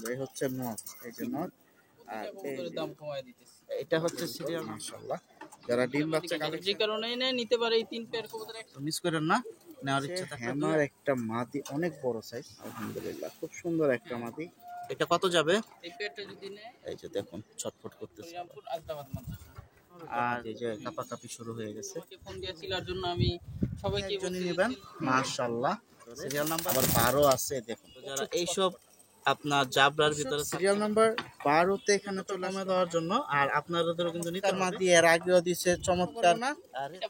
সুন্দর। এই হচ্ছে নর, এই যে নর। আর কবুতরের দাম কমায় দিতেছি। এটা হচ্ছে সিরিয়াল। মাশাআল্লাহ, যারা ডিম বাচ্চা যে কারণেই নেয় নিতে পারে। এই 3 পেয়ার কবুতর মিস করেন না, নেওয়ার ইচ্ছা থাকলে। আমার একটা মাদি অনেক বড় সাইজ, আলহামদুলিল্লাহ খুব সুন্দর একটা মাদি। এটা কত যাবে? এই পেয়ারটা যদি নেয়, এই যে দেখুন ছটফট করতেছে। শ্রীরামপুর আজদাবাদ মাদ্রাসা। আর এই যে কাপাকাপি শুরু হয়ে গেছে। আমাকে ফোন দিয়েছিল আর জন্য আমি সবাইকে বলছি নেবেন। মাশাআল্লাহ, সিরিয়াল নাম্বার আবার 12 আছে। দেখুন যারা এইসব আপনার জাবরার ভিতরে সিরিয়াল নাম্বার 12 তে এখানে চলে আসে দেওয়ার জন্য। আর আপনাদেরও কিন্তু নিতে মাদি এর আগেও দিছে চমৎকার না।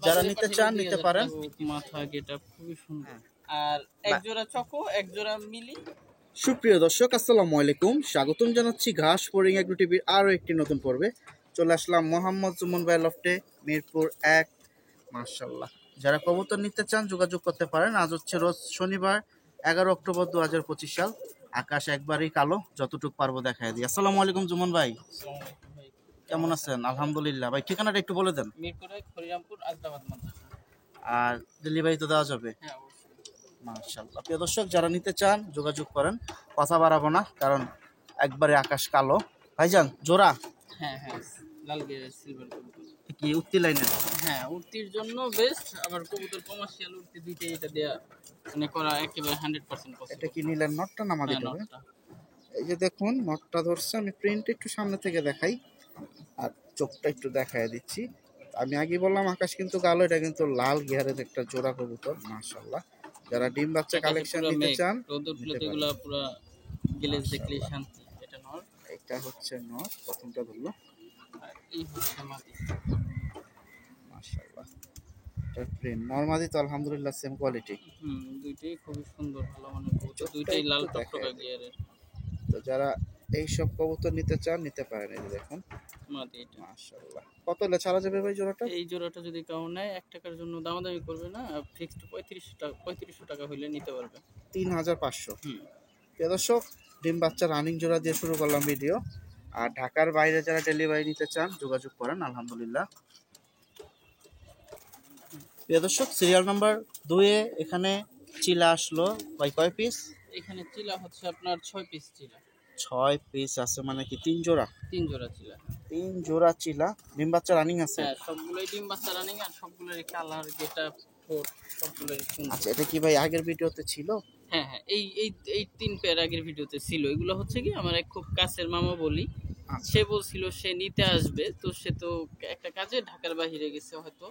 যারা নিতে চান নিতে পারেন। মাথা গেটা খুবই সুন্দর। আর এক জোড়া চকো, এক জোড়া মিলি। সুপ্রিয় দর্শক, আসসালামু আলাইকুম, স্বাগতম জানাচ্ছি ঘাস ফড়িং এগ্রো টিভির আরো একটি নতুন পর্বে। চলে আসলাম মোহাম্মদ সুমন ভাই লফটে, মিরপুর 1। মাশাআল্লাহ, যারা কবুতর নিতে চান যোগাযোগ করতে পারেন। আজ হচ্ছে রোজ শনিবার 11 অক্টোবর 2025 সাল। আকাশ একবারই কালো, যতটুকু পারবো দেখায় দিই। আসসালামু আলাইকুম জুমন ভাই, কেমন আছেন? আলহামদুলিল্লাহ ভাই, ঠিকানাটা একটু বলে দেন। মিরপুর 1, শ্রীরামপুর আজদাবাদ মাদ্রাসা। আর ডেলিভারি তো দেওয়া যাবে? হ্যাঁ। মাশাআল্লাহ, প্রিয় দর্শক যারা নিতে চান যোগাযোগ করেন। কথা বাড়াবো না, কারণ একবারে আকাশ কালো। ভাইজান জোড়া? হ্যাঁ, লাল গিয়ারের সিলভার কবুতর। কি উঠতি লাইনের? হ্যাঁ, উঠতির জন্য বেস্ট। আবার কবুতর কমার্শিয়াল উঠতি দুইটাই এটা দেয়া মানে করা একেবারে 100% পসিবল। এটা কি নিলেন নটটা না মাদিটা? এই যে দেখুন নটটা ধরছে, আমি প্রিন্ট একটু সামনে থেকে দেখাই আর চোখটা একটু দেখায় দিচ্ছি। আমি আগে বললাম আকাশ কিন্তু কালো, এটা কিন্তু লাল গিয়ারের একটা জোড়া কবুতর। মাশাআল্লাহ, যারা ডিম বাচ্চা কালেকশন নিতে চান এগুলা পুরো গ্লেজ দেখলে শান্তি। এটা নর, এটা হচ্ছে নর, প্রথমটা ধরলো। আর এই হচ্ছে মাদি। মাশাআল্লাহ, এটা প্রিন্ট নরমাদি তো আলহামদুলিল্লাহ সেম কোয়ালিটি। দুইটাই খুবই সুন্দর, ভালো মানের কবুতর, দুইটাই লাল টকটকা গিয়ারের। তো যারা এই সব কবুতর নিতে চান নিতে পারেন। এই যে দেখুন মাদি এটা। মাশাআল্লাহ, কত হলে ছাড়া যাবে ভাই জোড়াটা? এই জোড়াটা যদি কেউ নেয় 1 টাকার জন্য দামাদামি করবে না, ফিক্সড 3500 টাকা হইলে নিতে পারবে। 3500। প্রিয় দর্শক, ডিম বাচ্চা রানিং জোড়া দিয়ে শুরু করলাম ভিডিও। আর ঢাকার বাইরে যারা ডেলিভারি নিতে চান যোগাযোগ করেন। আলহামদুলিল্লাহ, প্রিয় দর্শক সিরিয়াল নাম্বার 2 এ এখানে চিলা আসলো ভাই, কয় পিস? এখানে চিলা হচ্ছে আপনার 6 পিস চিলা। 6 পিস আছে, মানে কি 3 জোড়া? 3 জোড়া চিলা। 3 জোড়া চিলা, ডিম বাচ্চা রানিং আছে? হ্যাঁ, সবগুলোই ডিম বাচ্চা রানিং, আর সবগুলোরই কালার গেটা ফোট সবগুলোরই সুন্দর। আচ্ছা, এটা কি ভাই আগের ভিডিওতে ছিল? হ্যাঁ, এই এই এই 3 পেয়ার আগের ভিডিওতে ছিল। এগুলো হচ্ছে কি আমার এক খুব কাছের মামা বলি, সে বলছিল সে নিতে আসবে। তো সে তো একটা কাজে ঢাকার বাইরে গেছে হয়তো,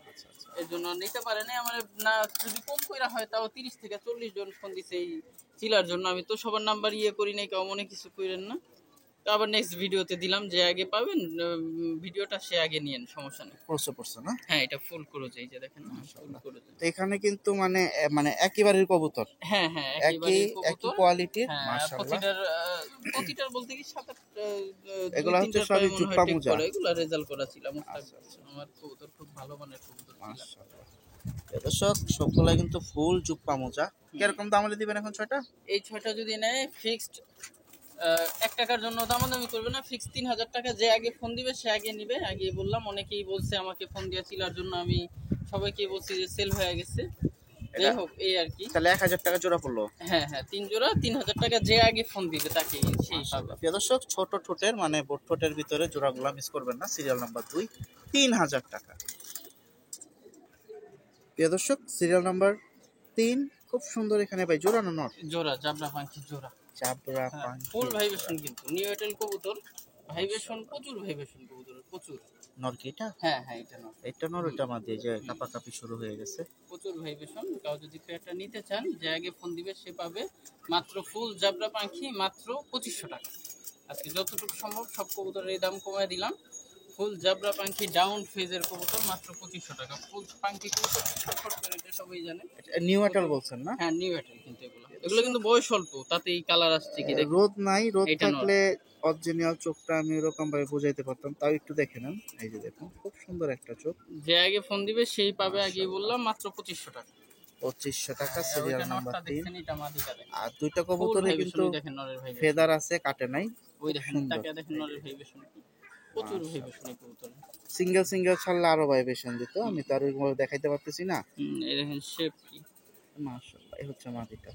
এর জন্য নিতে পারে না। আমার না যদি কম কইরা হয় তাও 30 থেকে 40 জন ফোন দিছে এই চিলার জন্য। আমি তো সবার নাম্বার করি নাই, কেউ মনে কিছু কইরেন না। তো আবার নেক্সট ভিডিওতে দিলাম, যে আগে পাবেন ভিডিওটা সে আগে নিয়েন, সমস্যা নেই। পড়ছে না? হ্যাঁ, এটা ফুল ক্রোজ, এই যে দেখেন না, ফুল ক্রোজ। তো এখানে কিন্তু মানে একেবারের কবুতর। হ্যাঁ, একই কোয়ালিটির। মাশাআল্লাহ, প্রতিটার বলতে কি 7-8 এগুলা হচ্ছে সবই জুপ্পা মোজা। এগুলা রেজাল্ট করা ছিল। আমার কবুতর খুব ভালো মানের কবুতর। মাশাআল্লাহ, দর্শক সবগুলা কিন্তু ফুল জুপ্পা মোজা। কিরকম দাম হলে দিবেন এখন 6টা? এই 6টা যদি নেয় ফিক্সড 1 টাকার জন্য দামাদামি করবে না, ফিক্স 3000 টাকা। যে আগে ফোন দিবে সে আগে নিবে। আগে বললাম, অনেকেই বলছে আমাকে ফোন দিয়েছিল, আর জন্য আমি সবাইকে বলছি যে সেল হয়ে গেছে। যাই হোক, এই আর কি। তাহলে 1000 টাকা জোড়া পড়লো। হ্যাঁ, 3 জোড়া 3000 টাকা। যে আগে ফোন দিবে তাকে সেই পাবে। প্রিয় দর্শক, ছোট ঠোঁটের মানে বোট ঠোঁটের ভিতরে জোড়াগুলা মিস করবেন না। সিরিয়াল নাম্বার 2, 3000 টাকা। প্রিয় দর্শক, সিরিয়াল নাম্বার 3 খুব সুন্দর। এখানে ভাই জোড়া না নট? জোড়া, জাবরা পাখি জোড়া। জাবরা পাখি ফুল ভাইব্রেশন, কিন্তু নিউ এটেল কবুতর। ভাইব্রেশন প্রচুর, ভাইব্রেশন কবুতরের প্রচুর। নর কি এটা? হ্যাঁ, এটা নর। এটা নর, এটা মাদি। যে কাপাকাপি শুরু হয়ে গেছে, প্রচুর ভাইব্রেশন। কাউ যদি পেয়ারটা নিতে চান, যে আগে ফোন দিবে সে পাবে মাত্র ফুল জাবরা পাখি মাত্র 2500 টাকা। আজকে যতটুকু সম্ভব সব কবুতরের এই দাম কমায় দিলাম। ফুল জাবরা পাখি ডাউন ফেজের কবুতর মাত্র 2500 টাকা। ফুল পাখি কবুতর ছটফট করে, এটা সবাই জানে। নিউ এটেল বলছেন না? হ্যাঁ, নিউ এটেল। কিন্তু এগুলো কিন্তু বয়স অল্প, তাতেই কালার আসছে কি দেখেন। রোদ নাই, রোদ থাকলে অরিজিনাল চোখটা আমি এরকম ভাবে বোঝাইতে পারতাম, তাও একটু দেখে নেন। এই যে দেখুন খুব সুন্দর একটা চোখ। যে আগে ফোন দিবে সেই পাবে, আগেই বললাম, মাত্র 2500 টাকা। 2500 টাকা, সিরিয়াল নাম্বার 3। এটা মাদিটা দেখেন। আর দুইটা কবুতরে কিন্তু দেখেন নরের ভাই ফেদার আছে, কাটে নাই। ওই দেখেন, তাকে দেখেন নরের ভাইব্রেশন কি, প্রচুর ভাইব্রেশন এই কবুতরে। সিঙ্গেল ছাড়লে আরো ভাইব্রেশন দিত, আমি তো আর ওইভাবে দেখাইতে পারতেছি না। এই দেখেন শেপ কি, মাশাআল্লাহ। এই হচ্ছে মাদিটা।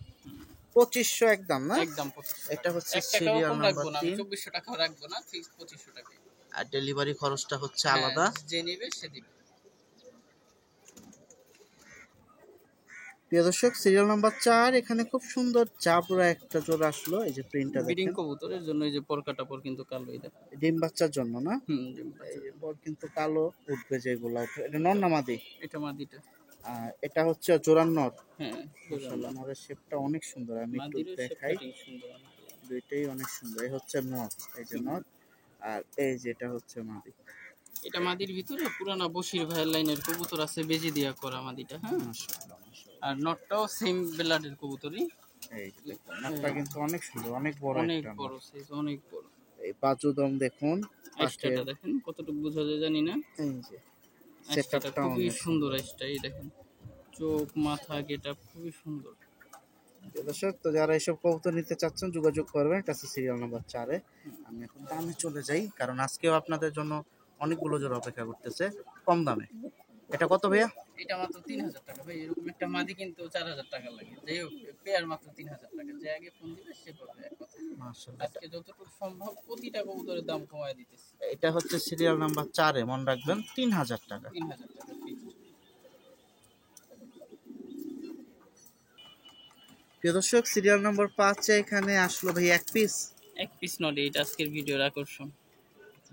2500 একদম না? একদম 2500 এটা হচ্ছে 1 টাকাও সিরিয়াল কম নাম্বার রাখবো না, আমি 3। 2400 টাকাও রাখবো না, ফিক্স 2500 টাকাই। আর ডেলিভারি খরচটা হচ্ছে হ্যাঁ, আলাদা। যে নেবে সে দিবে। প্রিয় দর্শক, সিরিয়াল নাম্বার 4 এখানে খুব সুন্দর জাবরা একটা জোড়া আসলো। এই যে প্রিন্টটা ব্রিডিং দেখেন, কবুতরের জন্য এই যে পরকাটা পর কিন্তু কালো, এই দেখো। ডিম বাচ্চার জন্য না? ডিম এই বাচ্চা। যে পর কিন্তু কালো উঠবে যেগুলা, এটা নর না মাদি? এটা মাদিটা। আর এটা হচ্ছে জোড়ার নর। হ্যাঁ, মাশাআল্লাহ, নরের শেপটা অনেক সুন্দর, আমি একটু মাদিরও শেপ দেখাই। কাটিং সুন্দর অনেক। দুইটাই অনেক সুন্দর। এই হচ্ছে নর, এই যে নর, আর এই যেটা হচ্ছে মাদি। এটা মাদির ভিতরে পুরানা বশির ভাইয়ের লাইনের কবুতর আছে, বেজি দিয়া করা মাদিটা। হ্যাঁ, মাশাআল্লাহ মাশাআল্লাহ। আর নটটাও সেম বেলাডের কবুতরই। এই যে দেখুন, নরটা কিন্তু অনেক সুন্দর, অনেক বড় অনেক একটা নর। বড় সাইজ, অনেক বড়। এই বাজুদম দেখুন, পাশে আইসটা দেখেন কতটুকু বোঝা যায় জানি না। এই যে আইসটা সেটআপটা খুবই অনেক সুন্দর, আইসটা এই দেখেন, চোখ মাথা গেটআপ খুবই সুন্দর। দর্শক। তো যারা এসব কবুতর নিতে চাচ্ছেন যোগাযোগ করবেন, এটা হচ্ছে সিরিয়াল নাম্বার 4-এ। আমি এখন দামে চলে যাই, কারণ আজকেও আপনাদের জন্য অনেকগুলো জোড়া অপেক্ষা করতেছে কম দামে। এটা কত ভাইয়া? এটা মাত্র 3000 টাকা ভাই। এরকম একটা মাদি কিন্তু 4000 টাকা লাগে। যাই হোক, পেয়ার মাত্র 3000 টাকা। যে আগে ফোন দিবে সে পাবে এক কথা। মাশাআল্লাহ। আজকে যতটুকু সম্ভব প্রতিটা কবুতরের দাম কমায় দিতেছি। এটা হচ্ছে সিরিয়াল নাম্বার 4-এ, মনে রাখবেন 3000 টাকা। 3000 টাকা fixed। প্রিয় দর্শক, সিরিয়াল নাম্বার 5-এ এখানে আসলো ভাই এক পিস। এক পিস নট, এটা আজকের ভিডিওর আকর্ষণ।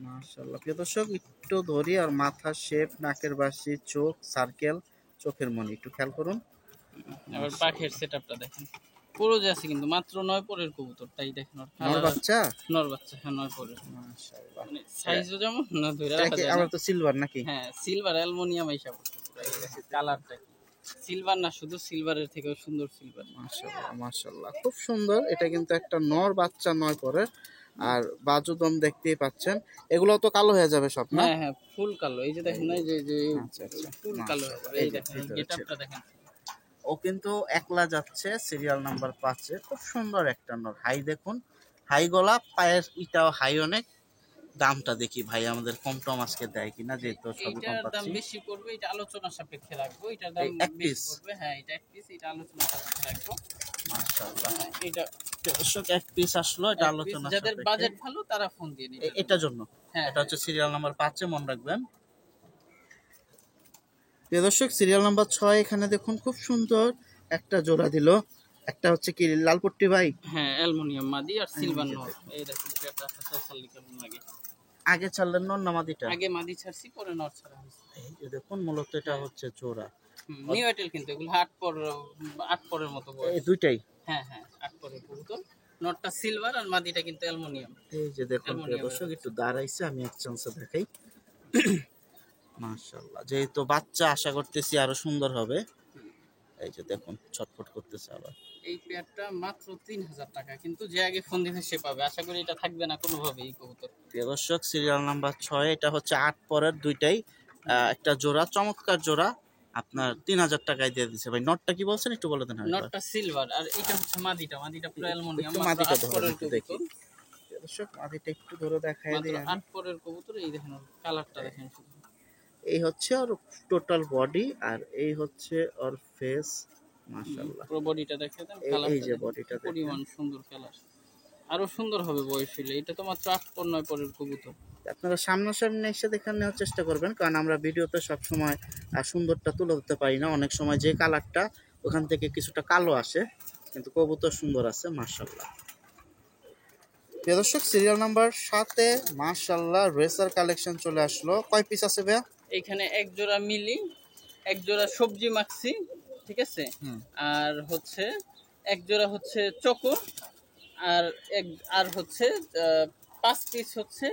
মাশাআল্লাহ। প্রিয় দর্শক, একটু ধরি, আর মাথার শেপ, নাকের বাসি, চোখ সার্কেল, চোখের মনি একটু খেয়াল করুন। আবার পাখের সেটআপটা দেখেন, পুরো যে আছে কিন্তু মাত্র 9 পরের কবুতর, তাই দেখেন ওর নর কালার। বাচ্চা? নর বাচ্চা, হ্যাঁ 9 পরের। মাশাআল্লাহ। মানে সাইজও যেমন না ধরে এটা রাখা কি যায় না। আবার তো সিলভার নাকি? হ্যাঁ, সিলভার অ্যালুমিনিয়াম হিসাব করতে কালারটা কি সিলভার না, শুধু সিলভারের থেকেও সুন্দর সিলভার। মাশাআল্লাহ মাশাআল্লাহ, খুব সুন্দর। এটা কিন্তু একটা নর বাচ্চা 9 পরের। আর বাজুদম দেখতেই পাচ্ছেন, এগুলো তো কালো হয়ে যাবে সব না? হ্যাঁ হ্যাঁ, ফুল কালো। এই যে দেখেন না, এই যে আচ্ছা আচ্ছা, ফুল কালো হয়ে যাবে। এই দেখেন গেটআপটা দেখেন। ও কিন্তু একলা যাচ্ছে সিরিয়াল নাম্বার 5-এ। খুব সুন্দর একটা নর। হাই দেখুন, হাই গলা, পায়ের ইটাও হাই অনেক। দামটা দেখি ভাই আমাদের কম টম আজকে দেয় কিনা, যেহেতু সবই কম এইটার দাম পাচ্ছি। বেশি পড়বে, এটা আলোচনা সাপেক্ষে রাখবো। এটার দাম এই এক বেশি piece? পড়বে। হ্যাঁ, এটা এক পিস, এটা আলোচনা সাপেক্ষে রাখবো। মাশাআল্লাহ। এটা দর্শক, এক পিস আসলো, এটা এক piece, আলোচনা যাদের সাপেক্ষে। বাজেট ভালো তারা ফোন দিয়ে নিবে। এটার জন্য হ্যাঁ, এটা হচ্ছে সিরিয়াল নাম্বার 5-এ, মনে রাখবেন। প্রিয় দর্শক, সিরিয়াল নাম্বার 6 এখানে দেখুন, খুব সুন্দর একটা জোড়া দিল। একটা হচ্ছে কি লালপট্টি ভাই? হ্যাঁ, অ্যালুমিনিয়াম মাদি আর সিলভার নর। এই দেখুন এটা সাসালি কেমন লাগে। আগে ছাড়লেন নর নামাদিটা? আগে মাদি ছাড়ছি, পরে নর ছাড়া হয়েছে। এই যে দেখুন, মূলত এটা হচ্ছে জোড়া। নিউ এটেল কিন্তু এগুলো 8 পরের মতো এই বয়স। দুইটাই? হ্যাঁ হ্যাঁ, 8 পরের কবুতর। নটটা সিলভার আর মাদিটা কিন্তু অ্যালুমিনিয়াম। এই যে দেখুন প্রিয় দর্শক, একটু দাঁড়াইছে, আমি এক চান্সে দেখাই। মাশাআল্লাহ, যেহেতু বাচ্চা আশা করতেছি আরো সুন্দর হবে। এই যে দেখুন, ছটফট করতেছে আবার। এই পেয়ারটা মাত্র 3000 টাকা, কিন্তু যে আগে ফোন দিবে সে পাবে। আশা করি এটা থাকবে না কোনোভাবে এই কবুতর। প্রিয় দর্শক, সিরিয়াল নাম্বার 6, এটা হচ্ছে 8 পরের দুইটাই। একটা জোড়া, চমৎকার জোড়া। আপনার 3000 টাকায় দিয়ে দিছে ভাই। নটটা কি বলছেন একটু বলে দেন। নটটা সিলভার আর এটা হচ্ছে মাদিটা। মাদিটা পুরো অ্যালুমিনিয়াম, একটু মাত্র মাদিটা 8 ধরে পরের একটু দেখি। কবুতর। প্রিয় দর্শক, মাদিটা একটু ধরে দেখাই মাত্র দিই আমি। 8 পরের কবুতর। এই দেখেন ওর কালারটা দেখেন শুধু। এই হচ্ছে ওর টোটাল বডি, আর এই হচ্ছে ওর ফেস। মাশাআল্লাহ, পুরো বডিটা দেখে দেন, এই কালারটা যে দেখেন বডিটা কি পরিমাণ সুন্দর কালার। আরো সুন্দর হবে বয়স হলে। এটা তো মাত্র 8 পর 9 পরের কবুতর। আপনারা সামনাসামনি এসে দেখে নেওয়ার চেষ্টা করবেন, কারণ আমরা ভিডিওতে সবসময় সুন্দরটা তুলে ধরতে পারি না। অনেক সময় যে কালারটা ওখান থেকে কিছুটা কালো আসে, কিন্তু কবুতর সুন্দর আছে মাশাআল্লাহ। প্রিয় দর্শক, সিরিয়াল নাম্বার 7-এ মাশাআল্লাহ রেসার কালেকশন চলে আসলো। কয় পিস আছে ভাইয়া? এইখানে এক জোড়া মিলি, এক জোড়া সবজি মাখছি, ঠিক আছে, আর হচ্ছে এক জোড়া হচ্ছে চকো, আর আর হচ্ছে 5 পিস হচ্ছে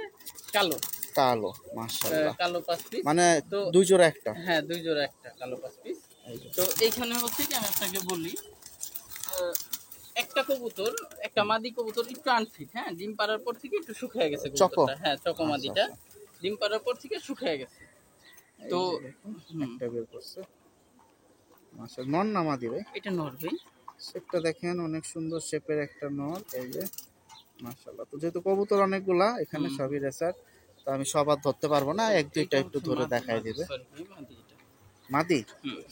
কালো। কালো, মাশাআল্লাহ। কালো 5 পিস, মানে তো দুই জোড়া একটা? হ্যাঁ, 2 জোড়া একটা কালো 5 পিস। তো এইখানে হচ্ছে কি, আমি আপনাকে বলি, একটা কবুতর, একটা মাদি কবুতর একটু আনফিট। হ্যাঁ, ডিম পাড়ার পর থেকে একটু শুকিয়ে গেছে কবুতরটা। হ্যাঁ, চকো মাদিটা ডিম পাড়ার পর থেকে শুকিয়ে গেছে। তো একটা বের করছে। মাশাআল্লাহ, নর না মাদি ভাই? এটা নর ভাই। শেপটা দেখেন, অনেক সুন্দর শেপের একটা নর। এই যে মাশাআল্লাহ। তো যেহেতু কবুতর অনেকগুলা এখানে, সবই রেসার, তো আমি সব আর ধরতে পারবো না, এক দুইটা একটু ধরে দেখাই দিবে। মাদি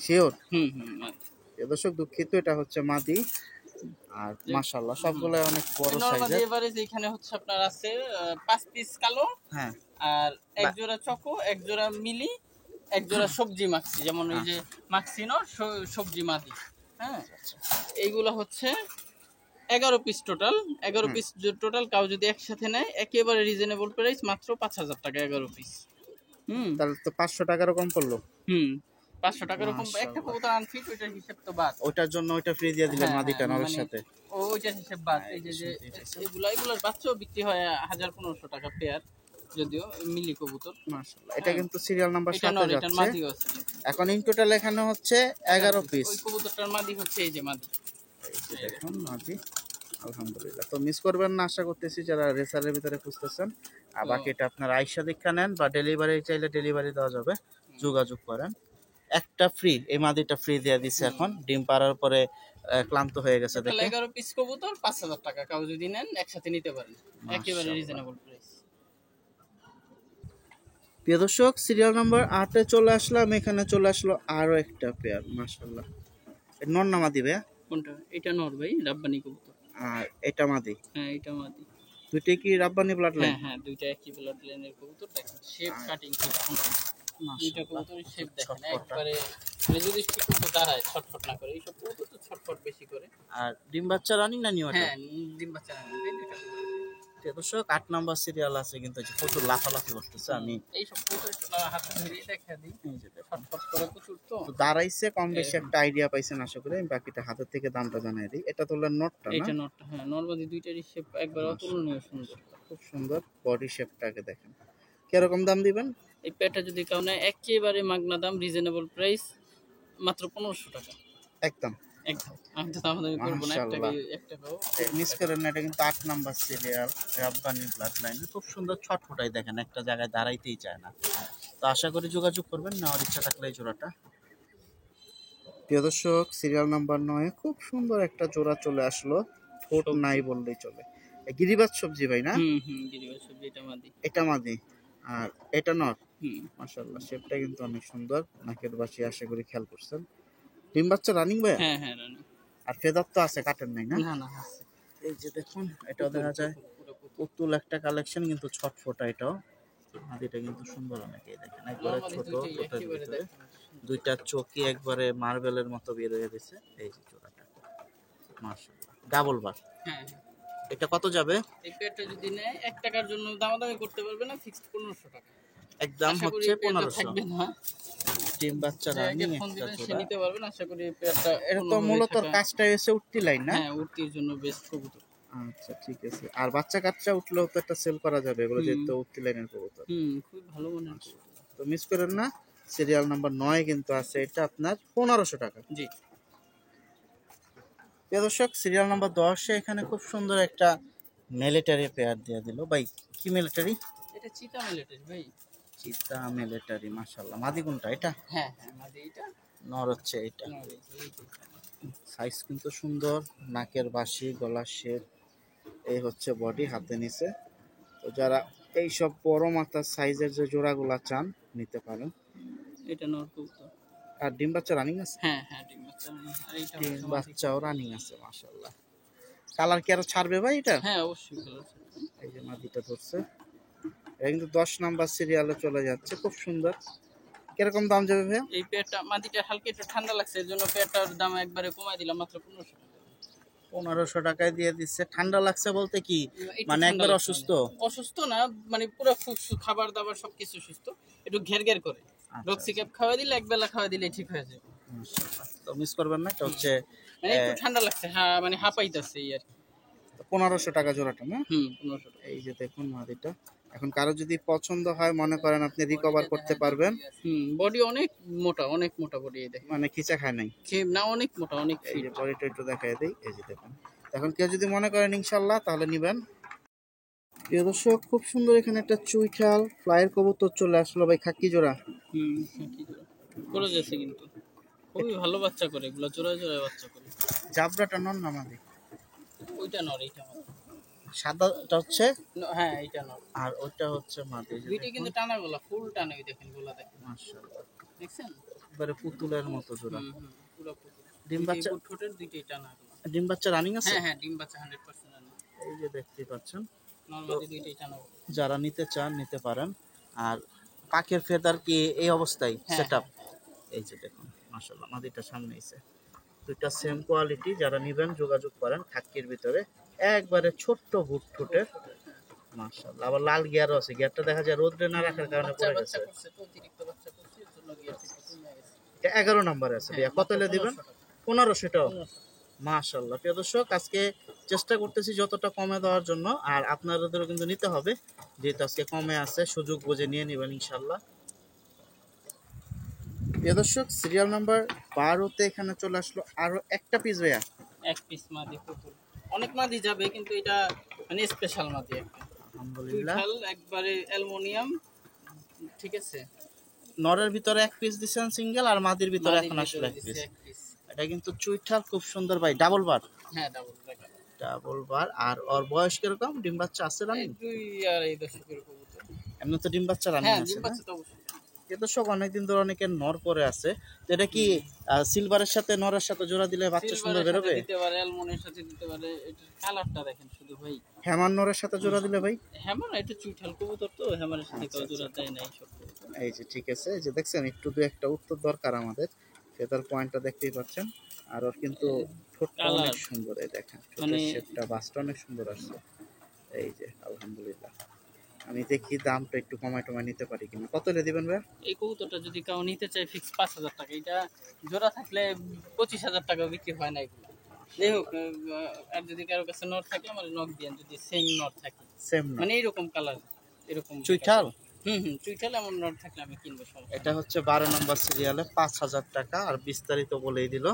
শিওর? মাদি। দর্শক দুঃখিত, এটা হচ্ছে মাদি। আর মাশাআল্লাহ সবগুলো অনেক বড় নরমালি সাইজের। এভারেজ এখানে হচ্ছে আপনার আছে 5 পিস কালো, হ্যাঁ আর এক জোড়া চকো, এক জোড়া মিলি, এক জোড়া সবজি মাক্সি, যেমন এই যে মাক্সিনো সবজি মাদি। হ্যাঁ, এইগুলো হচ্ছে 11 piece total. 11 piece total, cow যদি একসাথে নেয় একেবারে রিজনেবল প্রাইস, মাত্র 5,000 টাকা 11 পিস। তাহলে তো 500 টাকারও কম পড়লো। হুম 500 টাকার এরকম একটা মাশাআল্লাহ। কবুতর আনফিট, ওইটার হিসাব তো বাদ। ওইটার জন্য ওইটা ফ্রি দিয়ে দিলেন হ্যাঁ, মাদিটা হ্যাঁ, নরের মানে সাথে। ওইটার হিসাব বাদ। এই যে যে এগুলার বাচ্চাও বিক্রি হয় 1,000-1,500 টাকা পেয়ার, যদিও মিলি কবুতর। মাশাআল্লাহ, এটা কিন্তু সিরিয়াল নাম্বার এটা 7 নর, এ এটার যাচ্ছে। মাদিও আছে। এখন ইন টোটাল এখানে হচ্ছে 11 পিস। ওই কবুতরটার মাদি হচ্ছে এই যে মাদি। দেখুন মাদি, আলহামদুলিল্লাহ। তো মিস করবেন না আশা করতেছি যারা রেসারের ভিতরে খুঁজতেছেন। আর বাকিটা আপনার আইসা দীক্ষা নেন বা ডেলিভারি চাইলে ডেলিভারি দেওয়া যাবে, যোগাযোগ করেন। একটা ফ্রি, এই মাদিটা ফ্রি দিয়ে দিচ্ছে এখন, ডিম পাড়ার পরে ক্লান্ত হয়ে গেছে টোটাল দেখে। 11 পিস কবুতর 5,000 টাকা, কাউ যদি নেন একসাথে নিতে পারেন, একেবারে রিজনেবল প্রাইস। প্রিয় দর্শক, সিরিয়াল নাম্বার 8 এ চলে আসলাম। এখানে চলে আসলো আরো একটা পেয়ার, মাশাআল্লাহ। নর না মাদি ভাইয়া? কোনটা? এটা নর ভাই, রাব্বানি কবুতর। আর এটা মাদি? হ্যাঁ, এটা মাদি। দুইটাই কি রাব্বানি ব্লাড লাইন? হ্যাঁ, হ্যাঁ, দুইটা একই ব্লাড লাইনের কবুতর। দেখেন শেপ, কাটিং খুব সুন্দর। দুইটা কবুতরের শেপ দেখেন একবারে, মানে যদি ঠিকমতো দাঁড়ায়, ছটফট না করে। এইসব কবুতর তো ছটফট বেশি করে। আর ডিম বাচ্চা রানিং না নিউ? হ্যাঁ, ডিম বাচ্চা নেই দুইটা। প্রিয় দর্শক, 8 নাম্বার সিরিয়াল আছে কিন্তু যে প্রচুর লাফালাফি করতেছে। আমি এইসব কবুতর হাতে ধরে দেখা দিই, এই যে দেখুন, ছটফট করে প্রচুর। তো তো দাঁড়াইছে, কম বেশি একটা আইডিয়া পাইছেন আশা করি। আমি বাকিটা হাতের থেকে দামটা জানাই দিই। এটা তো হলো নটটা না? এটা নটটা। হ্যাঁ, নরমাদি দুইটারই শেপ একবার অতুলনীয় সুন্দর। খুব সুন্দর বডি শেপটাকে দেখেন। কিরকম দাম দিবেন? এই প্যাডটা যদি কাউ নেয় একেবারে মাগনা দাম, রিজনেবল প্রাইস, মাত্র 1500 টাকা একদম একদম। আমি তো দামাদামি করবো না, মাশাআল্লাহ। এক টাকাও। মিস করেন না, এটা কিন্তু 8 number serial, Rabbani blood line. খুব সুন্দর ছটফটাই দেখেন, একটা জায়গায় দাঁড়াইতেই চায় না। তো আশা করি যোগাযোগ করবেন, নেওয়ার ইচ্ছা থাকলে এই জোড়াটা। প্রিয় দর্শক, সিরিয়াল নাম্বার 9 খুব সুন্দর একটা জোড়া চলে আসলো। ঠোঁট নাই বললেই চলে। গিরিবাজ সবজি ভাই না? গিরিবাজ সবজি, এটা মাদি। এটা মাদি আর এটা নর। হুম মাশাআল্লাহ, শেপটা কিন্তু অনেক সুন্দর। নাকের বাসি আশা করি খেয়াল করছেন। ডিম বাচ্চা রানিং ভাই? হ্যাঁ, হ্যাঁ, রানী। আর ফেদার তো আছে, কাটেন নাই না? না, না, আছে। এই যে দেখুন, এটাও দেখা যায় পুতুল একটা কালেকশন, কিন্তু ছটফটা এটাও। মাদিটা কিন্তু সুন্দর অনেকেই দেখেন, একবারে নরমালি ছোট দুইটাই ঠোঁটের একেবারে ভিতরে। দেখেন। দুইটা চোখই একবারে মার্বেলের মতো বের হয়ে গেছে। এই যে জোড়াটা, মাশাআল্লাহ, ডাবল বার। হ্যাঁ, হ্যাঁ। এটা কত যাবে? এই প্যাডটা যদি নেয় 1 টাকার জন্য দামাদামি করতে পারবে না, ফিক্সড 1500 টাকা। একদম আশা করি হচ্ছে এই প্যাডটা 1500। থাকবে না। ডিম বাচ্চা যে আগে রানিং ফোন একটা দিবেন সে জোড়া। নিতে পারবেন। আশা করি এই প্যাডটা এটা তো মূলত কাজটা এসে উঠতি লাইন না? হ্যাঁ, উড়তির জন্য বেস্ট কবুতর। আচ্ছা ঠিক আছে। আর বাচ্চা কাচ্চা উঠলেও তো একটা সেল করা যাবে, এগুলো যেহেতু উঠতি লাইনের কবুতর। খুব ভালো মনের কবুতর। তো মিস করেন না, সিরিয়াল নাম্বার 9 কিন্তু আছে, এটা আপনার 1500 টাকা। জি। প্রিয় দর্শক, সিরিয়াল নাম্বার 10 এ এখানে খুব সুন্দর একটা মিলিটারি পেয়ার দিয়ে দিল ভাই। কি মিলিটারি? এটা চিতা মিলেটেড ভাই। চিতা মিলিটারি, মাশাআল্লাহ। মাদি কোনটা? এটা? হ্যাঁ, হ্যাঁ, মাদি এটা। নর হচ্ছে এটা। নর এই যে। সাইজ কিন্তু সুন্দর, নাকের বাসি, গলার শেপ, এই হচ্ছে বডি, হাতে নিচে। তো যারা এই সব বড় মাথার সাইজের যে জোড়াগুলা চান, নিতে পারেন। এটা নর কবুতর। আর ডিম বাচ্চা রানিং আছে? হ্যাঁ, হ্যাঁ, ডিম বাচ্চা। আর এইটা ডিম হচ্ছে মাদি। বাচ্চাও রানিং আছে, মাশাআল্লাহ। কালার কি আরো ছাড়বে ভাই এটা? হ্যাঁ, অবশ্যই ভালো আছে। এই যে মাদিটা ধরছে, এটা কিন্তু 10 নাম্বার সিরিয়ালে চলে যাচ্ছে, খুব সুন্দর। কিরকম দাম যাবে ভাইয়া? এই পেয়ারটা মাদিটা হালকা একটু ঠান্ডা লাগছে, এর জন্য পেয়ারটার দাম একবারে কমাই দিলাম, মাত্র 1500 টাকা। 1500 টাকায় দিয়ে দিচ্ছে। ঠান্ডা লাগছে বলতে কি, একটু মানে ঠান্ডা একবার লাগছে অসুস্থ? অসুস্থ না, মানে পুরো খাবার দাবার সবকিছু সুস্থ, একটু ঘের ঘের করে। রক্সি ক্যাপ খাওয়া দিলে, এক বেলা খাওয়া দিলে ঠিক হয়ে যাবে। মাশাআল্লাহ। তো মিস করবেন না, এটা হচ্ছে মানে একটু ঠান্ডা লাগছে, হ্যাঁ, মানে হাঁপাইতেছে এই আর কি। 1500 টাকা জোড়াটা না? 1500 টাকা। এই যে দেখুন মাদিটা। এখন কারো যদি পছন্দ হয়, মনে করেন আপনি রিকভার করতে পারবেন। বডি অনেক মোটা, অনেক মোটা বডি। এই দেখেন, মানে খিচা খায় নাই। না, অনেক মোটা, অনেক এই ফিট। যে বডিটা একটু দেখাই দেই, এই যে দেখুন। এখন কেউ যদি মনে করেন ইনশাআল্লাহ, তাহলে নিবেন। প্রিয় দর্শক, খুব সুন্দর এখানে একটা চুইঠাল ফ্লাইয়ের কবুতর চলে আসলো ভাই, খাকি জোড়া। করে যাচ্ছে কিন্তু খুবই ভালো বাচ্চা করে, এগুলো জোড়ায় জোড়ায় বাচ্চা করে। জাবরাটা নন না মাদি? ওইটা নর, এইটা মাদি। সাদাটা হচ্ছে? হ্যাঁ, এইটা নর। আর ওটা হচ্ছে মাদি। দুইটা কিন্তু টানা গলা, ফুল টানা। ওই দেখেন গোলা, দেখেন, মাশাআল্লাহ, দেখছেন? এবারে পুতুলের মতো জোড়া। পুরো পুতুল। ডিম বাচ্চা? ঠোঁটের দুইটাই টানা গলা। ডিম বাচ্চা রানিং আছে? হ্যাঁ হ্যাঁ, ডিম বাচ্চা 100% রানিং। এই যে দেখতে পাচ্ছেন, নরমাদি দুইটাই টানা। যারা নিতে চান নিতে পারেন। আর পাখের ফেদার কি এই অবস্থায় হ্যাঁ সেটআপ? হ্যাঁ, এই যে দেখুন মাশাআল্লাহ, মাদিটা সামনে এসে দুইটা সেম কোয়ালিটি। যারা নেবেন যোগাযোগ করেন। খাক্কির ভিতরে একবারে ছোট্ট বুট ঠোঁটের, মাশাআল্লাহ। আবার লাল গিয়ারও আছে, গিয়ারটা দেখা যায় রোদ্রে না রাখার কারণে বাচ্চা পড়ে বাচ্চা গেছে। করছে তো, অতিরিক্ত বাচ্চা করছে, এর জন্য গিয়ে থেকে কমে গেছে। এটা 11 নম্বরে আছে ভাইয়া, কত হলে দিবেন? 1500 টাকা। 1500। মাশাআল্লাহ। প্রিয় দর্শক, আজকে চেষ্টা করতেছি যতটা কমে দেওয়ার জন্য, আর আপনাদেরও কিন্তু নিতে হবে, যেহেতু আজকে কমে আছে, সুযোগ বুঝে নিয়ে নেবেন ইনশাআল্লাহ। প্রিয় দর্শক, সিরিয়াল নাম্বার 12তে এখানে চলে আসলো আরো একটা পিস ভাইয়া। এক পিস মাদি পুতুল, অনেক মাদি যাবে কিন্তু এটা মানে স্পেশাল মাদি একটা। আলহামদুলিল্লাহ। চুইঠাল একবারে অ্যালুমিনিয়াম, ঠিক আছে। নরের ভিতরে এক পিস দিছেন সিঙ্গেল, আর মাদির ভিতরে মাদির এখন আসলো ভিতরে এক দিছে পিস। এক পিস। এটা কিন্তু চুইঠাল, খুব সুন্দর ভাই, ডাবল বার। হ্যাঁ, ডাবল ব্ল্যাক। Double bar. আর ওর বয়স কিরকম? ডিম বাচ্চা আছে এই রানিং? 2-2.5 দশকের কবুতর। এমনি তো ডিম বাচ্চা রানিং হ্যাঁ, আছে ডিম না? বাচ্চা তো অবশ্যই। প্রিয় দর্শক, অনেকদিন ধরে অনেকের নর পরে আছে, তো এটা কি সিলভারের সাথে নরের সাথে জোড়া দিলে বাচ্চা সুন্দর সিলভারের সাথে বেরোবে? দিতে পারে, অ্যালমন্ডের সাথে দিতে পারে। এটার কালারটা দেখেন শুধু ভাই। হ্যামার নরের সাথে জোড়া দিলে ভাই? হ্যামার এটা চুইঠাল কবুতর তো, হ্যামারের সাথে আচ্ছা, কেউ আচ্ছা। জোড়া দেয় না এইসব কবুতর। এই যে ঠিক আছে, এই যে দেখছেন, একটু দু একটা উত্তর দরকার আমাদের, ফেদার পয়েন্টটা দেখতেই পাচ্ছেন। আর ওর কিন্তু ঠোঁটটা অনেক কালার সুন্দর, এই দেখেন ঠোঁটের মানে শেপটা, বাসটা অনেক সুন্দর আসছে। এই যে আলহামদুলিল্লাহ। আমি দেখি দামটা একটু কমায় টমায় নিতে পারি কিনা। কত হলে দিবেন ভাই? এই কবুতরটা যদি কেউ নিতে চায় ফিক্স 5,000 টাকা। এটা জোড়া থাকলে 25,000 টাকা বিক্রি হয় না এগুলো। যাই হোক, আর যদি কারো কাছে নট থাকে আমার নক দিয়েন, যদি সেম নট থাকে, সেম না? মানে এইরকম কালার, এরকম চুইঠাল? চুইঠাল এমন নট থাকলে আমি কিনবো, সমস্যা এটা নেই। হচ্ছে 12 নম্বর সিরিয়ালে 5,000 টাকা। আর বিস্তারিত বলেই দিল।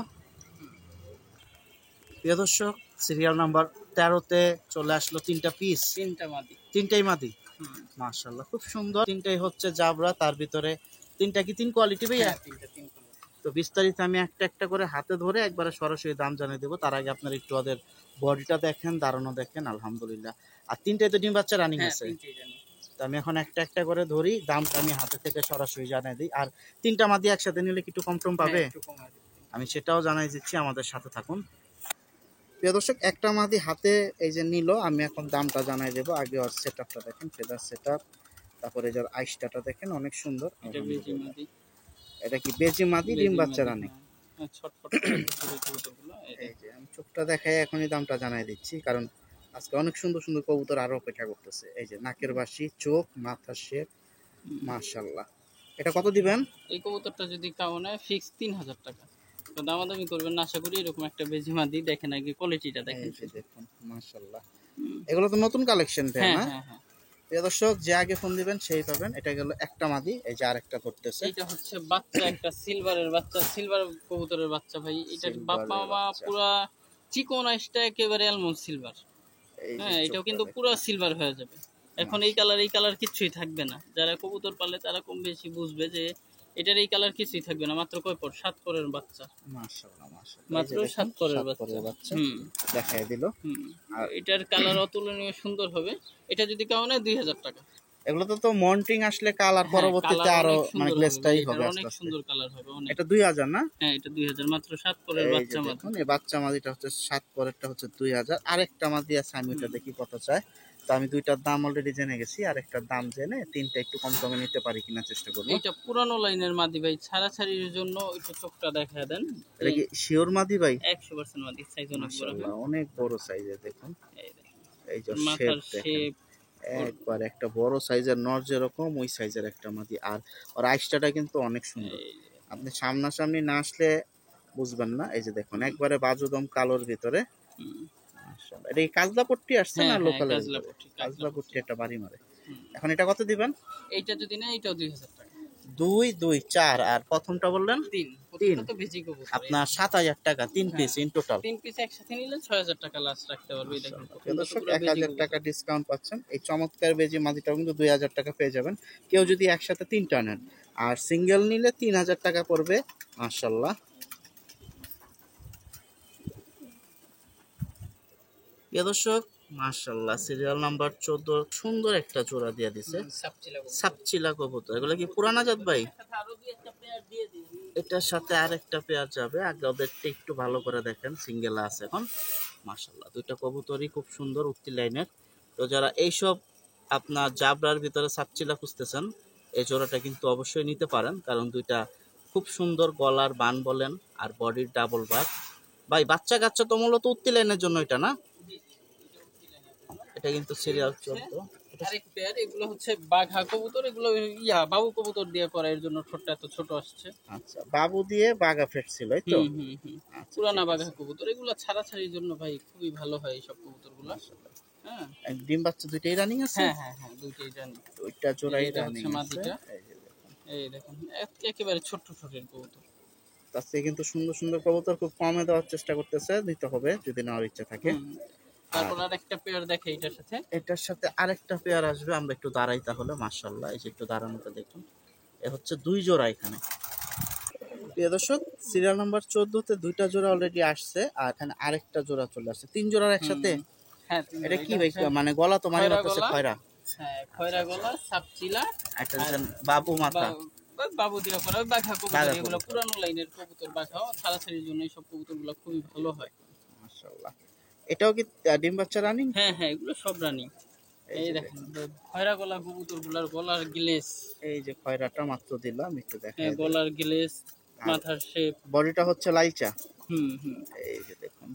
প্রিয় দর্শক, সিরিয়াল নাম্বার 13তে চলে আসলো তিনটা পিস। তিনটা মাদি। তিনটাই মাদি। হুম। মাশাআল্লাহ, খুব সুন্দর। তিনটাই হচ্ছে জাবরা, তার ভিতরে তিনটা কি তিন কোয়ালিটি ভাইয়া? হ্যাঁ, তিন কালার। তো বিস্তারিত আমি একটা একটা করে হাতে ধরে একবারে সরাসরি দাম জানিয়ে দেবো। তার আগে আপনার একটু ওদের বডিটা দেখেন, দাঁড়ানো দেখেন। আলহামদুলিল্লাহ। আর তিনটাই তো ডিম বাচ্চা রানিং হ্যাঁ, আছে। তিনটেই জানি। তো আমি এখন একটা একটা করে ধরি, দামটা আমি হাতে থেকে সরাসরি জানিয়ে দিই। আর তিনটা মাদি একসাথে নিলে কি একটু কম টম পাবে? হ্যাঁ, একটু কমায় দিন। আমি সেটাও জানাই দিচ্ছি, আমাদের সাথে থাকুন। প্রিয় দর্শক, একটা মাদি হাতে এই যে নিল, আমি এখন দামটা জানাই দেবো। আগে ওর সেটআপটা দেখেন, ফেদার সেটআপ, তারপরে যার আইসটাটা দেখেন, অনেক সুন্দর। এটা বেজি মাদি। এটা কি বেজি মাদি, ডিম বেজি বাচ্চা মাদি, রানী? হ্যাঁ, ছটফট করে ঘুরে কবুতরগুলো। এই যে আমি চোখটা দেখাই এখনই দামটা জানাই দিচ্ছি, কারণ আজকে অনেক সুন্দর সুন্দর কবুতর আরো অপেক্ষা করতেছে। এই যে নাকের বাসি, চোখ, মাথার শেপ, মাশাআল্লাহ। এটা কত দিবেন? এই কবুতরটা যদি কাউ নেয় ফিক্স 3,000 টাকা। তো দামাদামি করবেন না, আশা করি। এরকম একটা বেজি মাদি দেখেন, আগে কোয়ালিটিটা দেখেন। এই যে দেখুন, মাশাআল্লাহ। এগুলো তো নতুন কালেকশন তাই হ্যাঁ না? হ্যাঁ হ্যাঁ। প্রিয় দর্শক, যে আগে ফোন দিবেন সেই পাবেন। এটা গেল একটা মাদি, এই যে আরেকটা ধরতেছে। এটা হচ্ছে বাচ্চা, একটা সিলভারের বাচ্চা, সিলভার কবুতরের বাচ্চা ভাই। এটার বাপ্পা সিলভারের মা বাচ্চা। পুরা চিকন আইসটা একেবারে অ্যালমন্ড সিলভার। এই যে হ্যাঁ, এটাও চোখটা কিন্তু দেখুন। পুরা সিলভার হয়ে যাবে। এখন এই কালার কিচ্ছুই থাকবে না। যারা কবুতর পালে তারা কম বেশি বুঝবে যে এটার এই কালার কিছুই থাকবে না। মাত্র কয় পর? 7 পরের বাচ্চা। মাশাআল্লাহ, মাশাআল্লাহ। এই মাত্র যে দেখুন, 7 পরের 7 বাচ্চা। পরের বাচ্চা হুম দেখায় দিল। হুম। আর এটার কালার অতুলনীয় সুন্দর হবে। এটা যদি কাউ নেয় 2,000 টাকা। এগুলো তো মন্টিং আসলে কালার হ্যাঁ, পরবর্তীতে কালার আরো অনেক মানে সুন্দর হবে ভাই। গ্লেজটাই এটার হবে আস্তে অনেক আস্তে। সুন্দর কালার হবে অনেক। এটা 2000 না? হ্যাঁ, এটা 2,000, মাত্র 7 পরের এই যে বাচ্চা মাদি। দেখুন, এই বাচ্চা মাদিটা হচ্ছে 7 পরেরটা হচ্ছে 2000। আরেকটা মাদি আছে, আমি ওটা দেখি কত চায়। তো আমি দুইটার দাম অলরেডি জেনে গেছি, আর একটার দাম জেনে তিনটা একটু কম কমে নিতে পারি কিনা চেষ্টা করবো। এইটা পুরানো লাইনের মাদি ভাই, ছাড়াছাড়ির জন্য একটু চোখটা দেখা দেন। এটা কি শিওর মাদি ভাই? 100% মাদি, সাইজ অনেক বড় হবে। মাশাআল্লাহ, অনেক বড় সাইজের দেখুন। এই দেখেন, এই যে শেপ মাথার দেখেন, শেপ। একবার একটা বড় সাইজের নর যেরকম ওই সাইজের একটা মাদি। আর ওর আইসটা কিন্তু অনেক সুন্দর। আপনি সামনাসামনি না আসলে বুঝবেন না। এই যে দেখুন, একবারে বাজুদম কালোর ভিতরে। মাশাআল্লাহ। এটা কি কাজলা পট্টি আসছে না হ্যাঁ হ্যাঁ, লোকালের কাজলা ভিতরে? পট্টি, কাজলা পট্টি একটা বাড়ি মারে। হুম। এখন এটা কত দিবেন? এইটা যদি না, এটাও 2,000 টাকা। 2 2 4। আর প্রথমটা বললেন 3, প্রথমটা তো বেশি কবুতর। আপনার 7000 টাকা, 3 পিস ইন টোটাল। 3 পিস একসাথে নিলে 6,000 টাকা লাস্ট রাখতে পারবে। এই দেখেন, প্রথমটা তো দর্শক, পুরো বেজি 1000 কবুতর। টাকা ডিসকাউন্ট পাচ্ছেন। এই চমৎকার বেজি মাদিটাও কিন্তু 2000 টাকা পেয়ে যাবেন, কেউ যদি একসাথে তিনটা নেন। আর সিঙ্গেল নিলে 3000 টাকা পড়বে। মাশাআল্লাহ। প্রিয় দর্শক, মাশাআল্লাহ, সিরিয়াল নাম্বার 14 সুন্দর একটা জোড়া দিয়ে দিছে। সাপচিলা কবুতর, এগুলো কি পুরানা জাত ভাই? এটার সাথে আরেকটা পেয়ার যাবে, আগে ওদেরটা একটু ভালো করে দেখেন, সিঙ্গেল আছে এখন। মাশাআল্লাহ, দুইটা কবুতরই খুব সুন্দর উক্তি লাইনের। তো যারা এইসব আপনার জাবরার ভিতরে সাপচিলা খুঁজতেছেন, এই জোড়াটা কিন্তু অবশ্যই নিতে পারেন, কারণ দুইটা খুব সুন্দর, গলার বান বলেন আর বডির ডাবল বার। ভাই বাচ্চা কাচ্চা তো মূলত উত্তি লাইনের জন্য এটা না? এটা কিন্তু সিরিয়াল 14। আরেক পেয়ার, এগুলো হচ্ছে বাঘা কবুতর, এগুলো বাবু কবুতর দিয়ে করা, এর জন্য ঠোঁটটা এত ছোট আসছে। আচ্ছা, বাবু দিয়ে বাঘা ফেট ছিল, এই তো? আচ্ছা, পুরানা বাঘা কবুতর, এগুলো ছাড়াছাড়ির জন্য ভাই খুবই ভালো হয় এইসব কবুতরগুলো। হ্যাঁ, ডিম বাচ্চা দুইটাই রানিং আছে? হ্যাঁ হ্যাঁ হ্যাঁ, দুইটাই জানি। দুইটা জোড়াই এটা রানিং হচ্ছে আছে। মাদিটা, এই দেখুন একেবারে ছোট্ট ছোটের কবুতর। তার থেকে কিন্তু সুন্দর সুন্দর কবুতর খুব কমে দেওয়ার চেষ্টা করতেছে, দিতে হবে যদি নেওয়ার ইচ্ছা থাকে। তারপর আরেকটা পেয়ার দেখে এটার সাথে, এটার সাথে আরেকটা পেয়ার আসবে, আমরা একটু দাঁড়াই তাহলে। মাশাআল্লাহ, এই যে একটু দাঁড়ানোটা দেখুন, এ হচ্ছে দুই জোড়া এখানে। প্রিয় দর্শক, সিরিয়াল নাম্বার 14 তে দুইটা জোড়া অলরেডি আসছে, আর এখানে আরেকটা জোড়া চলে আসছে, তিন জোড়ার একসাথে। হ্যাঁ এটা কি ভাই, মানে গলা তো মানে হচ্ছে খয়রা? হ্যাঁ, খয়রা গলা, সাপচিলা, একটা বাবু মাথা, বাবু দিয়া করা বাঘা কবুতর। এগুলো পুরানো লাইনের কবুতর, বাঘা ছাড়াছাড়ির জন্য এইসব কবুতরগুলো খুবই ভালো হয়। মাশাআল্লাহ, এটাও কি ডিম বাচ্চা রানিং? হ্যাঁ হ্যাঁ, এগুলো সব রানিং। এই দেখেন খয়রা গলা কবুতরগুলোর গলার গ্লেজ, এই যে খয়রাটা মাত্র দিলাম, একটু দেখেন। হ্যাঁ, গলার গ্লেজ, মাথার শেপ, বডিটা হচ্ছে লাইচা। হুম হুম। এই যে দেখুন,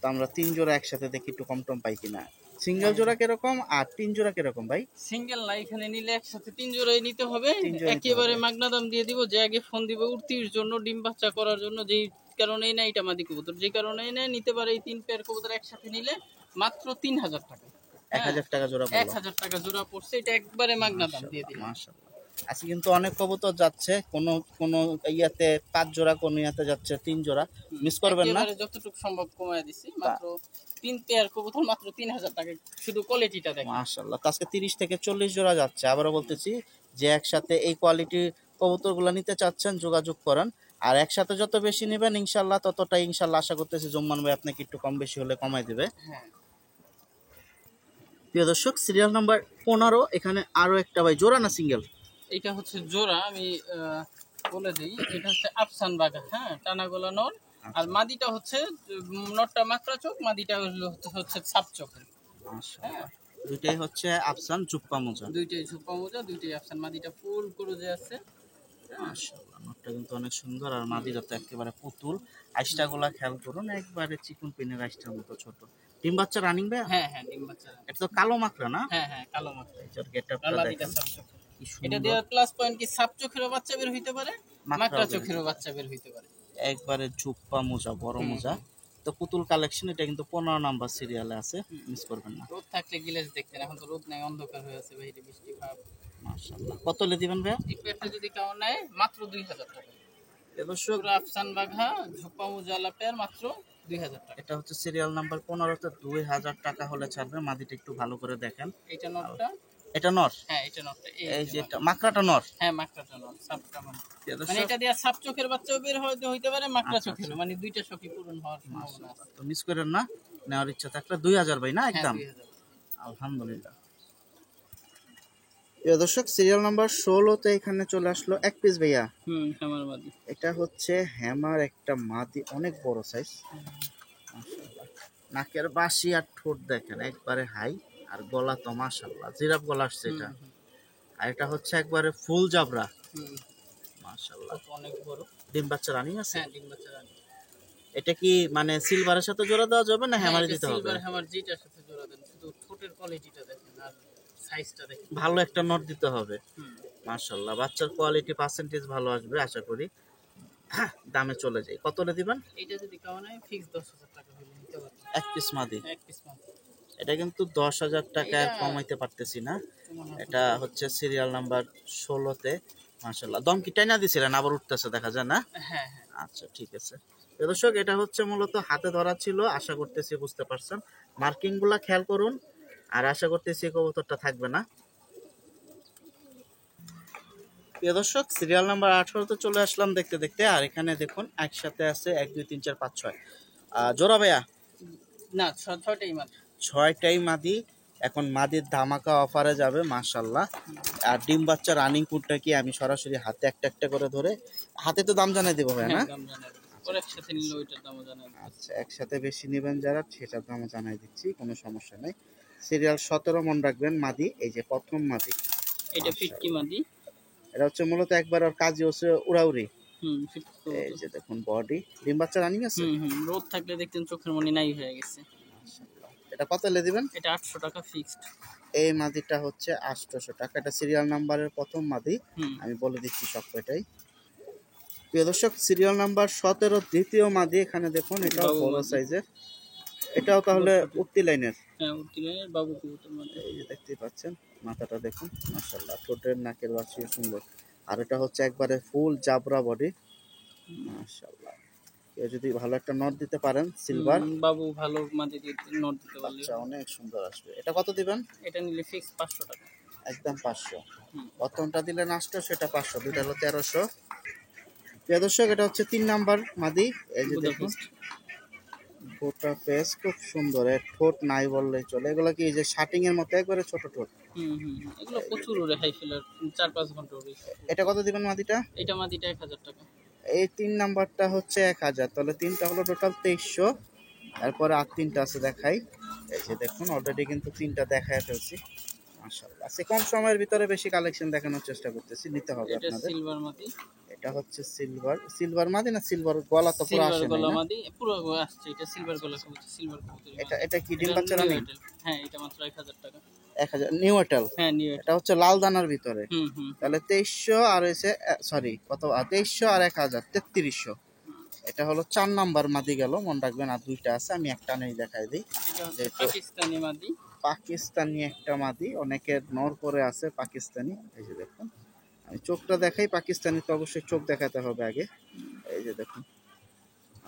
তো আমরা তিন জোড়া একসাথে দেখি একটু কম টম পাই কিনা। সিঙ্গেল জোড়া কিরকম আর তিন জোড়া কিরকম ভাই? সিঙ্গেল না, এখানে নিলে একসাথে তিন জোড়াই নিতে হবে, একেবারে মাগনা দাম দিয়ে দিব। যে আগে ফোন দিবে উড়তির জন্য, ডিম বাচ্চা করার জন্য, যেই কারণেই না এটা মাদি কবুতর, যে কারণেই না নিতে পারে, এই তিন পেয়ার কবুতর একসাথে নিলে মাত্র 3000 টাকা। 1000 টাকা জোড়া পড়লো। 1000 টাকা জোড়া পড়ছে, এটা একবারে মাগনা দাম দিয়ে দিলাম। মাশাআল্লাহ, আজকে কিন্তু অনেক কবুতর যাচ্ছে, কোন কোন ইয়াতে 5 জোড়া, কোন ইয়াতে যাচ্ছে 3 জোড়া, মিস করবেন না। একেবারে যতটুকু সম্ভব কমায় দিছি, মাত্র তিন পেয়ার কবুতর মাত্র 3000 টাকা, শুধু কোয়ালিটিটা দেখেন। মাশাআল্লাহ, আজকে 30 থেকে 40 জোড়া যাচ্ছে। আবারও বলতেছি, যে একসাথে এই কোয়ালিটির কবুতরগুলো নিতে চাচ্ছেন যোগাযোগ করেন, আর একসাথে যত বেশি নেবেন ইনশাআল্লাহ ততটাই ইনশাআল্লাহ আশা করতেছি জুম্মান ভাই আপনাকে একটু কম বেশি হলে কমাই দিবে। হ্যাঁ, প্রিয় দর্শক, সিরিয়াল নাম্বার 15, এখানে আরো একটা ভাই জোড়া না সিঙ্গেল? এটা হচ্ছে জোড়া, আমি বলে দিই, এটা হচ্ছে আফসান বাঘা, হ্যাঁ, টানা গলা নর। আর মাদিটা হচ্ছে নরটা মাকড়া চোখ, মাদিটা হচ্ছে সাপ চোখ। মাশাআল্লাহ, দুইটাই হচ্ছে আফসান জুপ্পা মোজা। দুইটাই ঝুপা মোজা, দুইটাই আফসান। মাদিটা ফুল ক্রুজে আছে। মাশাআল্লাহ, নটটা কিন্তু অনেক সুন্দর, আর মাদিটা তো একেবারে পুতুল। আইসটা গুলা খেয়াল করুন, একবারে চিকন পিনের আইসটার মতো ছোট। ডিম বাচ্চা রানিং ভাই? হ্যাঁ হ্যাঁ, ডিম বাচ্চা। এটা তো কালো মাকড়া না? হ্যাঁ হ্যাঁ, কালো মাকড়া। এটার গেটআপটা মাদিটা দেখেন, সাপ চোখ। কি এটা সুন্দর। দেওয়ার প্লাস পয়েন্ট কি, সাপ চোখেরও বাচ্চা বের হইতে পারে, মাকড়া চোখেরও বাচ্চা বের হইতে পারে। একবারে জুপ্পা মোজা, বড় মোজা। তো পুতুল কালেকশন, এটা কিন্তু 15 নাম্বার সিরিয়ালে আছে, মিস করবেন না। রোদ থাকলে গিলেস দেখতেন, এখন তো রোদ নাই, অন্ধকার হয়ে আছে, বাইরে বৃষ্টি ভাব। মাশাআল্লাহ, কত লে দিবেন ভাই? এই পেটটা যদি কেউ নেয় মাত্র 2000 টাকা। দর্শক, পুরো আফসান বাঘা ঝোপা মুজালা পেয়ার মাত্র 2000 টাকা। এটা হচ্ছে সিরিয়াল নাম্বার 15 তে 2000 টাকা হলে ছাড়বে। মাদিটা একটু ভালো করে দেখেন। এটা নটটা, এটা নর? হ্যাঁ এটা নটটা। এই যে এটা মাকড়াটা নর? হ্যাঁ, মাকড়াটা নট, সাপটা মানে এটা দিয়ে সাপ চোখের বাচ্চাও বের হইতে পারে, মাকড়া চোখেরও, মানে দুইটা চোখই পূরণ হওয়ার সম্ভাবনা আছে। তো মিস করেন না, নেওয়ার ইচ্ছা থাকলে 2000 ভাই না হ্যাঁ, একদম? 2000। আলহামদুলিল্লাহ। প্রিয় দর্শক, সিরিয়াল নাম্বার 16 তে এখানে চলে আসলো এক পিস ভাইয়া। হ্যামার মাদি। এটা হচ্ছে হ্যামার একটা মাদি, অনেক বড় সাইজ। নাকের বাঁশি আর ঠোঁট দেখেন একবারে হাই, আর গলা তো মাশাআল্লাহ জিরাফ গলা আসছে এটা। আর এটা হচ্ছে একবারে ফুল জাবরা। মাশাআল্লাহ, অনেক বড়। ডিম বাচ্চা রানিং আছে? হ্যাঁ, ডিম বাচ্চা রানি। এটা কি মানে সিলভারের সাথে জোড়া দেওয়া যাবে না হ্যামারে দিতে হবে? সিলভার হ্যামার যেটার সাথে জোড়া দেন, শুধু ঠোঁটের কোয়ালিটিটা দেখেন আর সাইজটা দেখেন। ভালো একটা নট দিতে হবে। মাশাআল্লাহ, বাচ্চার কোয়ালিটি পার্সেন্টেজ ভালো আসবে আশা করি। দামে চলে যাই, কত হলে দিবেন? এটা যদি কাও নাই ফিক্স 10000 টাকা হলে নিতে পারবেন। এক পিস মাদি? এক পিস মাদি। এটা কিন্তু 10,000 টাকায় কমাইতে পারতেছি না। এটা হচ্ছে সিরিয়াল নাম্বার 16 তে। মাশাআল্লাহ, দম কি টাইনা দিছিলেন, আবার উঠতেছে দেখা যায় না? হ্যাঁ হ্যাঁ। আচ্ছা, ঠিক আছে। দর্শক, এটা হচ্ছে মূলত হাতে ধরা ছিল, আশা করতেছি বুঝতে পারছেন। মার্কিং গুলা খেয়াল করুন, আর আশা করতেছি কবুতরটা থাকবে না। প্রিয় দর্শক, সিরিয়াল নাম্বার 18 তে চলে আসলাম দেখতে দেখতে, আর এখানে দেখুন একসাথে আছে 1 2 3 4 5 6 জোড়া ভাইয়া? না, 6টাই মাত্র। 6টাই মাদি। এখন মাদির ধামাকা অফারে যাবে মাশাল্লাহ। আর ডিম বাচ্চা রানিং কুটটা কি আমি সরাসরি হাতে একটা একটা করে ধরে হাতে তো দাম জানাই দেবো ভাই না? দাম জানাই দেব। ওর একসাথে নিলে ওইটার দামও জানাই দেব। আচ্ছা, একসাথে বেশি নেবেন যারা সেটার দাম জানাই দিচ্ছি, কোনো সমস্যা নেই। সিরিয়াল 17 মন রাখবেন মাদি, এই যে প্রথম মাদি। এটা ফিটকি মাদি। এটা হচ্ছে মূলত একবার ওর কাজই হচ্ছে উড়াউড়ি। ফিটকি। এই যে দেখুন বডি, ডিম বাচ্চা রানিং আছে। রোদ থাকলে দেখতেন চোখের মনি নাই হয়ে গেছে। এটা কত লে দিবেন? এটা 800 টাকা ফিক্সড। এই মাদিটা হচ্ছে 800 টাকা। এটা সিরিয়াল নাম্বারের প্রথম মাদি, আমি বলে দিচ্ছি সব কয়টাই। প্রিয় দর্শক, সিরিয়াল নাম্বার 17 দ্বিতীয় মাদি। এখানে দেখুন এটাও বড় সাইজের, এটাও তাহলে উঠতি লাইনের। হ্যাঁ, উঠতি লাইনের বাবু কবুতর মাদি। এই যে দেখতেই পাচ্ছেন মাথাটা দেখুন মাশাআল্লাহ, ঠোঁটের নাকের বাসি সুন্দর। আর এটা হচ্ছে একবারে ফুল জাবরা বডি মাশাআল্লাহ। কেউ যদি ভালো একটা নট দিতে পারেন সিলভার বাবু, ভালো মাদি দিয়ে নট দিতে পারলে বাচ্চা অনেক সুন্দর আসবে। এটা কত দিবেন? এটা নিলে ফিক্স 500 টাকা। একদম 500। প্রথমটা দিলেন 800, সেটা 500, দুইটা হলো 1300। প্রিয় দর্শক, এটা হচ্ছে 3 নাম্বার মাদি। এই যে দেখুন গোটা পেস খুব সুন্দর, এর ঠোঁট নাই বললেই চলে। এগুলো কি এই যে শার্টিং এর মতো একবারে ছোট ঠোঁট। এগুলো প্রচুর উড়ে, হাই ফিলার 4-5 ঘন্টা উড়ে। এটা কত দিবেন মাদিটা? এটা মাদিটা 1000 টাকা। এই 3 নাম্বারটা হচ্ছে 1000, তাহলে তিনটা হলো টোটাল 2300। তারপরে আর তিনটা আছে দেখাই। এই যে দেখুন অলরেডি কিন্তু তিনটা দেখায় ফেলছি মাশাআল্লাহ। আজকে কম সময়ের ভিতরে বেশি কালেকশন দেখানোর চেষ্টা করতেছি, নিতে হবে এটা আপনাদের। সিলভার মাদি। এটা হচ্ছে সিলভার মাদি না সিলভার গলা তো পুরো আসে গলা না? মাদি পুরো আসছে। এটা সিলভার গলা কবুতর, সিলভার কবুতর। এটা কি ডিম বাচ্চা রানিং? হ্যাঁ, এটা মাত্র 1000 টাকা। 1000 নিউ এটাল। হ্যাঁ, নিউ এটা হচ্ছে লাল দানার ভিতরে। হুম। তাহলে 2300 আর হইছে সরি কত, 2300 আর 1000 3300। এটা হলো 4 নাম্বার মাদি গেল, মনে রাখবেন আর দুইটা আছে, আমি একটা নেই দেখাই দিই। এটা হচ্ছে পাকিস্তানি মাদি। পাকিস্তানি একটা মাদি, অনেকের নর করে আছে পাকিস্তানি। এই যে দেখুন আমি চোখটা দেখাই, পাকিস্তানি তো অবশ্যই চোখ দেখাতে হবে আগে। এই যে দেখুন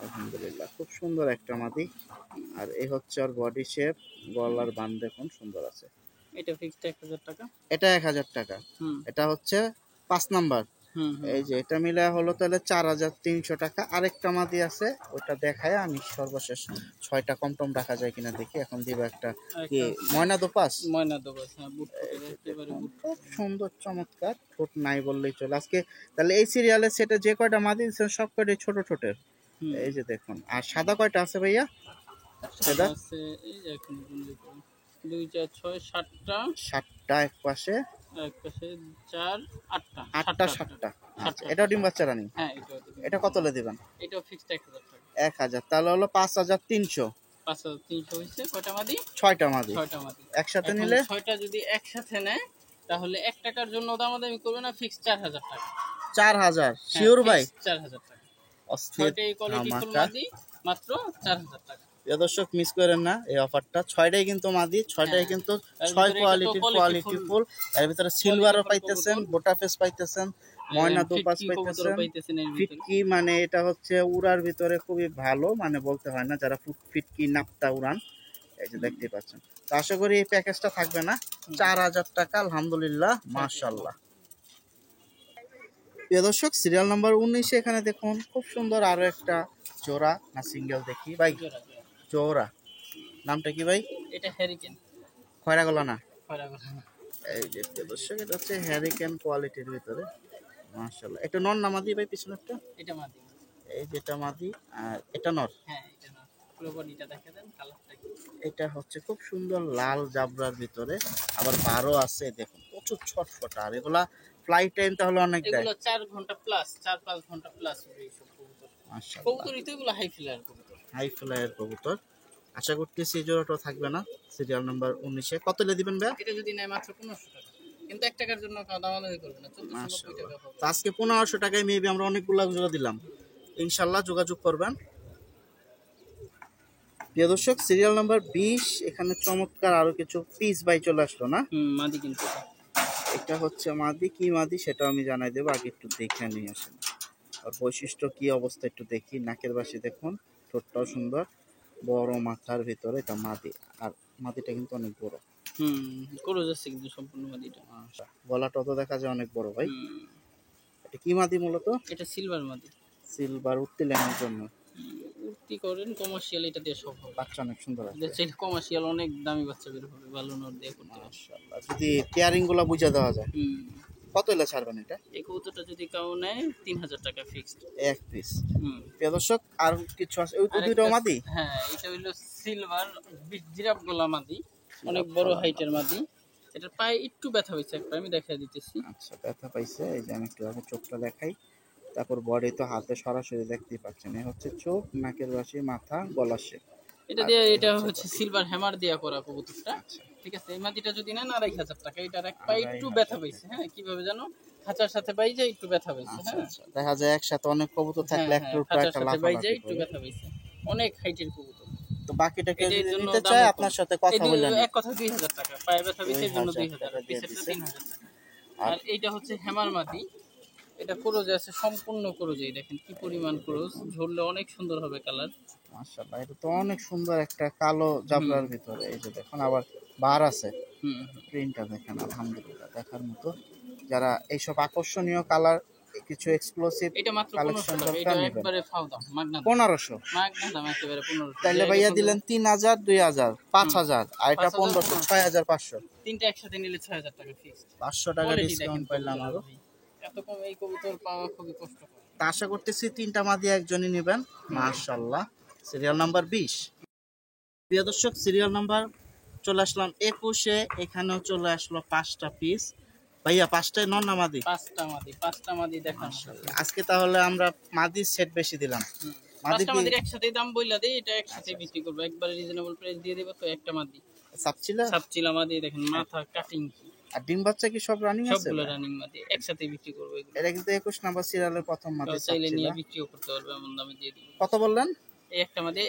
আলহামদুলিল্লাহ খুব সুন্দর একটা মাদি। আর এই হচ্ছে ওর বডি শেপ, গলার বান দেখুন সুন্দর আছে। এটা ফিক্সড 1000 টাকা। এটা 1000 টাকা। এটা হচ্ছে 5 নাম্বার। এই যে এটা মিলে হলো তাহলে 4300 টাকা। আরেকটা মাদি আছে, ওটা দেখায় আমি সর্বশেষ 6টা কম টম রাখা যায় কিনা দেখি। এখন দিব একটা কি ময়না দোপাস। হ্যাঁ, বুট একেবারে বুট। খুব সুন্দর চমৎকার, ঠোঁট নাই বললেই চলে। আজকে তাহলে এই সিরিয়ালে সেটা যে কয়টা মাদি দিচ্ছেন সব কয়টাই ছোট ছোটের। এই যে দেখুন। আর সাদা কয়টা আছে ভাইয়া? সাদা আছে এই যে এখন 2 4 6 7টা। 7টা এক পাশে, এক পাশে 4 8টা। 7টা। আচ্ছা, এটা ডিম বাচ্চা রানী। হ্যাঁ, এটা কত লে দিবেন? এটাও ফিক্সড 1000 টাকা। 1000, তাহলে হলো 5300। 5300 হইছে। কয়টা মাদি? 6টা মাদি। 6টা মাদি একসাথে নিলে 6টা যদি একসাথে নেয় তাহলে 1 টাকার জন্য দামাদামি করবে না, ফিক্সড 4000 টাকা। 4000 শিওর ভাই? 4000 টাকা। অস্থির 6টাই কোয়ালিটি ফুল মাদি, মাত্র 4000 টাকা। প্রিয় দর্শক, মিস করেন না এই অফারটা। 6টাই কিন্তু মাদি, 6টাই কিন্তু 6 কোয়ালিটি ফুল। এর ভিতরে সিলভারও পাইতেছেন, বোটা ফেস পাইতেছেন, ময়না দোপাস পাইতেছেন, ফিটকি মানে এটা হচ্ছে উড়ার ভিতরে খুবই ভালো, মানে বলতে হয় না যারা ফিটকি নাপতা উড়ান। এই যে দেখতে পাচ্ছেন। তো আশা করি এই প্যাকেজটা থাকবে না। 4000 টাকা আলহামদুলিল্লাহ মাশাআল্লাহ। প্রিয় দর্শক, সিরিয়াল নাম্বার 19 এখানে দেখুন খুব সুন্দর আরো একটা জোড়া না সিঙ্গেল দেখি ভাই। জোড়া নামটা কি ভাই? এটা হ্যারিকেন। খয়রা গলা না? খয়রা গলা। এই যে দর্শক, এটা হচ্ছে হ্যারিকেন কোয়ালিটির ভিতরে মাশাআল্লাহ। এটা নর না মাদি ভাই পিছনেরটা? এটা মাদি। এই যেটা মাদি আর এটা নর। হ্যাঁ, এটা নর। পুরো বডিটা দেখে দেন, কালারটা কি। এটা হচ্ছে খুব সুন্দর লাল জাবরার ভিতরে, আবার বারো আছে দেখুন, প্রচুর ছটফটা। আর এগুলা ফ্লাইট টাইম তাহলে অনেক দেয়। এগুলো 4 ঘন্টা প্লাস, 4-5 ঘন্টা প্লাস উড়ে এইসব কবুতর। মাশাআল্লাহ, কবুতরই তো এগুলো হাই ফ্লায়ার কবুতর। হাই ফ্লায়ার কবুতর। আশা করতেছি এই জোড়াটা থাকবে না সিরিয়াল নাম্বার 19-এ। কত লে দিবেন ভাই? এটা যদি নেয় মাত্র 1500 টাকা, কিন্তু 1 টাকার জন্য দামাদামি করবে না। 1490 টাকা হবে। তো আজকে 1500 টাকায় মেবি আমরা অনেকগুলো জোড়া দিলাম, ইনশাআল্লাহ যোগাযোগ করবেন। প্রিয় দর্শক, সিরিয়াল নাম্বার 20 এখানে চমৎকার আরো কিছু পিস বাই চলে আসলো না? মাদি কিন্তু এটা হচ্ছে মাদি। কি মাদি সেটা আমি জানাই দেবো, আগে একটু দেখে নিয়ে আসেন। আর বৈশিষ্ট্য কি অবস্থা একটু দেখি। নাকের বাসি দেখুন, ঠোঁটটাও সুন্দর, বড় মাথার ভিতরে। এটা মাদি, আর মাদিটা কিন্তু অনেক বড়। করে যাচ্ছে কিন্তু সম্পূর্ণ মাদিটা। গলাটা তো দেখা যায় অনেক বড় ভাই। এটা কি মাদি মূলত? এটা সিলভার মাদি। সিলভার উঠতে লাইনের জন্য কি করেন কমার্শিয়াল এটা দিয়ে সব হবে। বাচ্চা অনেক সুন্দর আছে চাইলে কমার্শিয়াল অনেক দামি বাচ্চা বের হবে ভালো নর দিয়ে করতে হবে। মাশাআল্লাহ। যদি পেয়ারিং গুলো বুঝা দেওয়া যায় হুম কত হলে ছাড়বেন এটা? এই কবুতরটা যদি কাউ নেয় 3000 টাকা ফিক্সড। এক পিস। হুম প্রিয় দর্শক আর কিছু আছে ওই আরেকটা- দুটো মাদি? হ্যাঁ এটা হইলো সিলভার জিরাফ গলা মাদি, অনেক বড় হাইটের মাদি। এটা পায়ে একটু ব্যথা হয়েছে একটা, আমি দেখাই দিতেছি। আচ্ছা ব্যথা পাইছে, এই যে আমি একটু আগে চোখটা দেখাই। তারপর বডি তো হাতে সরাসরি দেখতেই পাচ্ছেন, এই হচ্ছে চোখ, নাকের বাসি, মাথা, গলার শেপ। এটা দিয়ে আর এই এটা হচ্ছে হচ্ছে body। সিলভার হ্যামার দিয়া করা কবুতরটা। আচ্ছা ঠিক আছে, এই মাটিটা যদি নেন 2500 টাকা। এটার এক পায়ে একটু 2500 ব্যথা পাইছে, হ্যাঁ কিভাবে জানো, খাঁচার সাথে বাই যায় একটু ব্যথা পাইছে। আচ্ছা হ্যাঁ আচ্ছা, দেখা যায় একসাথে অনেক কবুতর হ্যাঁ থাকলে হ্যাঁ, একটার উপর খাঁচার একটা সাথে বাই যায় লাফালাফি একটু করে। ব্যথা পাইছে, অনেক হাইটের কবুতর। তো বাকিটা কেউ এটার যদি জন্য নিতে দামও চায় কম। আপনার সাথে এই কথা বলে এক কথা 2000 টাকা, পায়ে ব্যথা পাইছে এর জন্য 2000 2000, টাকা দিয়ে পিছেরটা দিছে। 3000 টাকা। আর এইটা হচ্ছে হ্যামার মাদি, এটা ক্রোজে আছে, সম্পূর্ণ ক্রোজে। দেখেন কি পরিমাণ ক্রোজ, ঝরলে অনেক সুন্দর হবে কালার। মাশাআল্লাহ, এটা তো অনেক সুন্দর একটা কালো জাবলার ভিতরে, এই যে দেখুন আবার বার আছে। হুম প্রিন্টটা দেখেন আলহামদুলিল্লাহ দেখার মতো। যারা এইসব আকর্ষণীয় কালার কিছু এক্সক্লুসিভ এটা মাত্র 1500 কালেকশন টাকা, দরকার এটা নেবেন একবারে ফাও দাম, মাগনা দাম। 1500। মাগনা দাম একেবারে 1500। তাইলে ভাইয়া দিলেন 3000, 2000, 5000, আর এটা 1500, 6500। তিনটা একসাথে নিলে 6000 টাকা ফিক্সড। 500 টাকা কোয়ালিটি ডিসকাউন্ট দেখেন পাইলাম কবুতরের আরো। ভাই। এত কম এই কবুতর পাওয়া খুবই কষ্টকর। তা আশা করতেছি তিনটা মাদি একজনই নেবেন। মাশাআল্লাহ। Serial number 20। প্রিয় দর্শক, সিরিয়াল নাম্বার চলে আসলাম 21-এ, এখানেও চলে আসলো 5টা পিস। ভাইয়া 5টায় নর না মাদি? পাঁচটা মাদি দেখান। আজকে তাহলে আমরা মাদির সেট বেশি দিলাম। মাদি পাঁচটা কি মাদির একসাথে দাম বইলা দেই, এটা একসাথে বিক্রি করবো, একবারে রিজনেবল প্রাইস দিয়ে দেব। তো একটা মাদি সাপচিলা সাপচিলা মাদি দেখেন, মাথা কাটিং, আর ডিম বাচ্চা কি সব রানিং আছে? সবগুলো রানিং মাদি একসাথে বিক্রি করবো এগুলো। এটা কিন্তু 21 নাম্বার সিরিয়ালের প্রথম মাদি কেউ চাইলে নিয়ে সাপচিলা। বিক্রিও করতে পারবে, এমন দামে দিয়ে দিব। কত বললেন? এই একটা মাদি,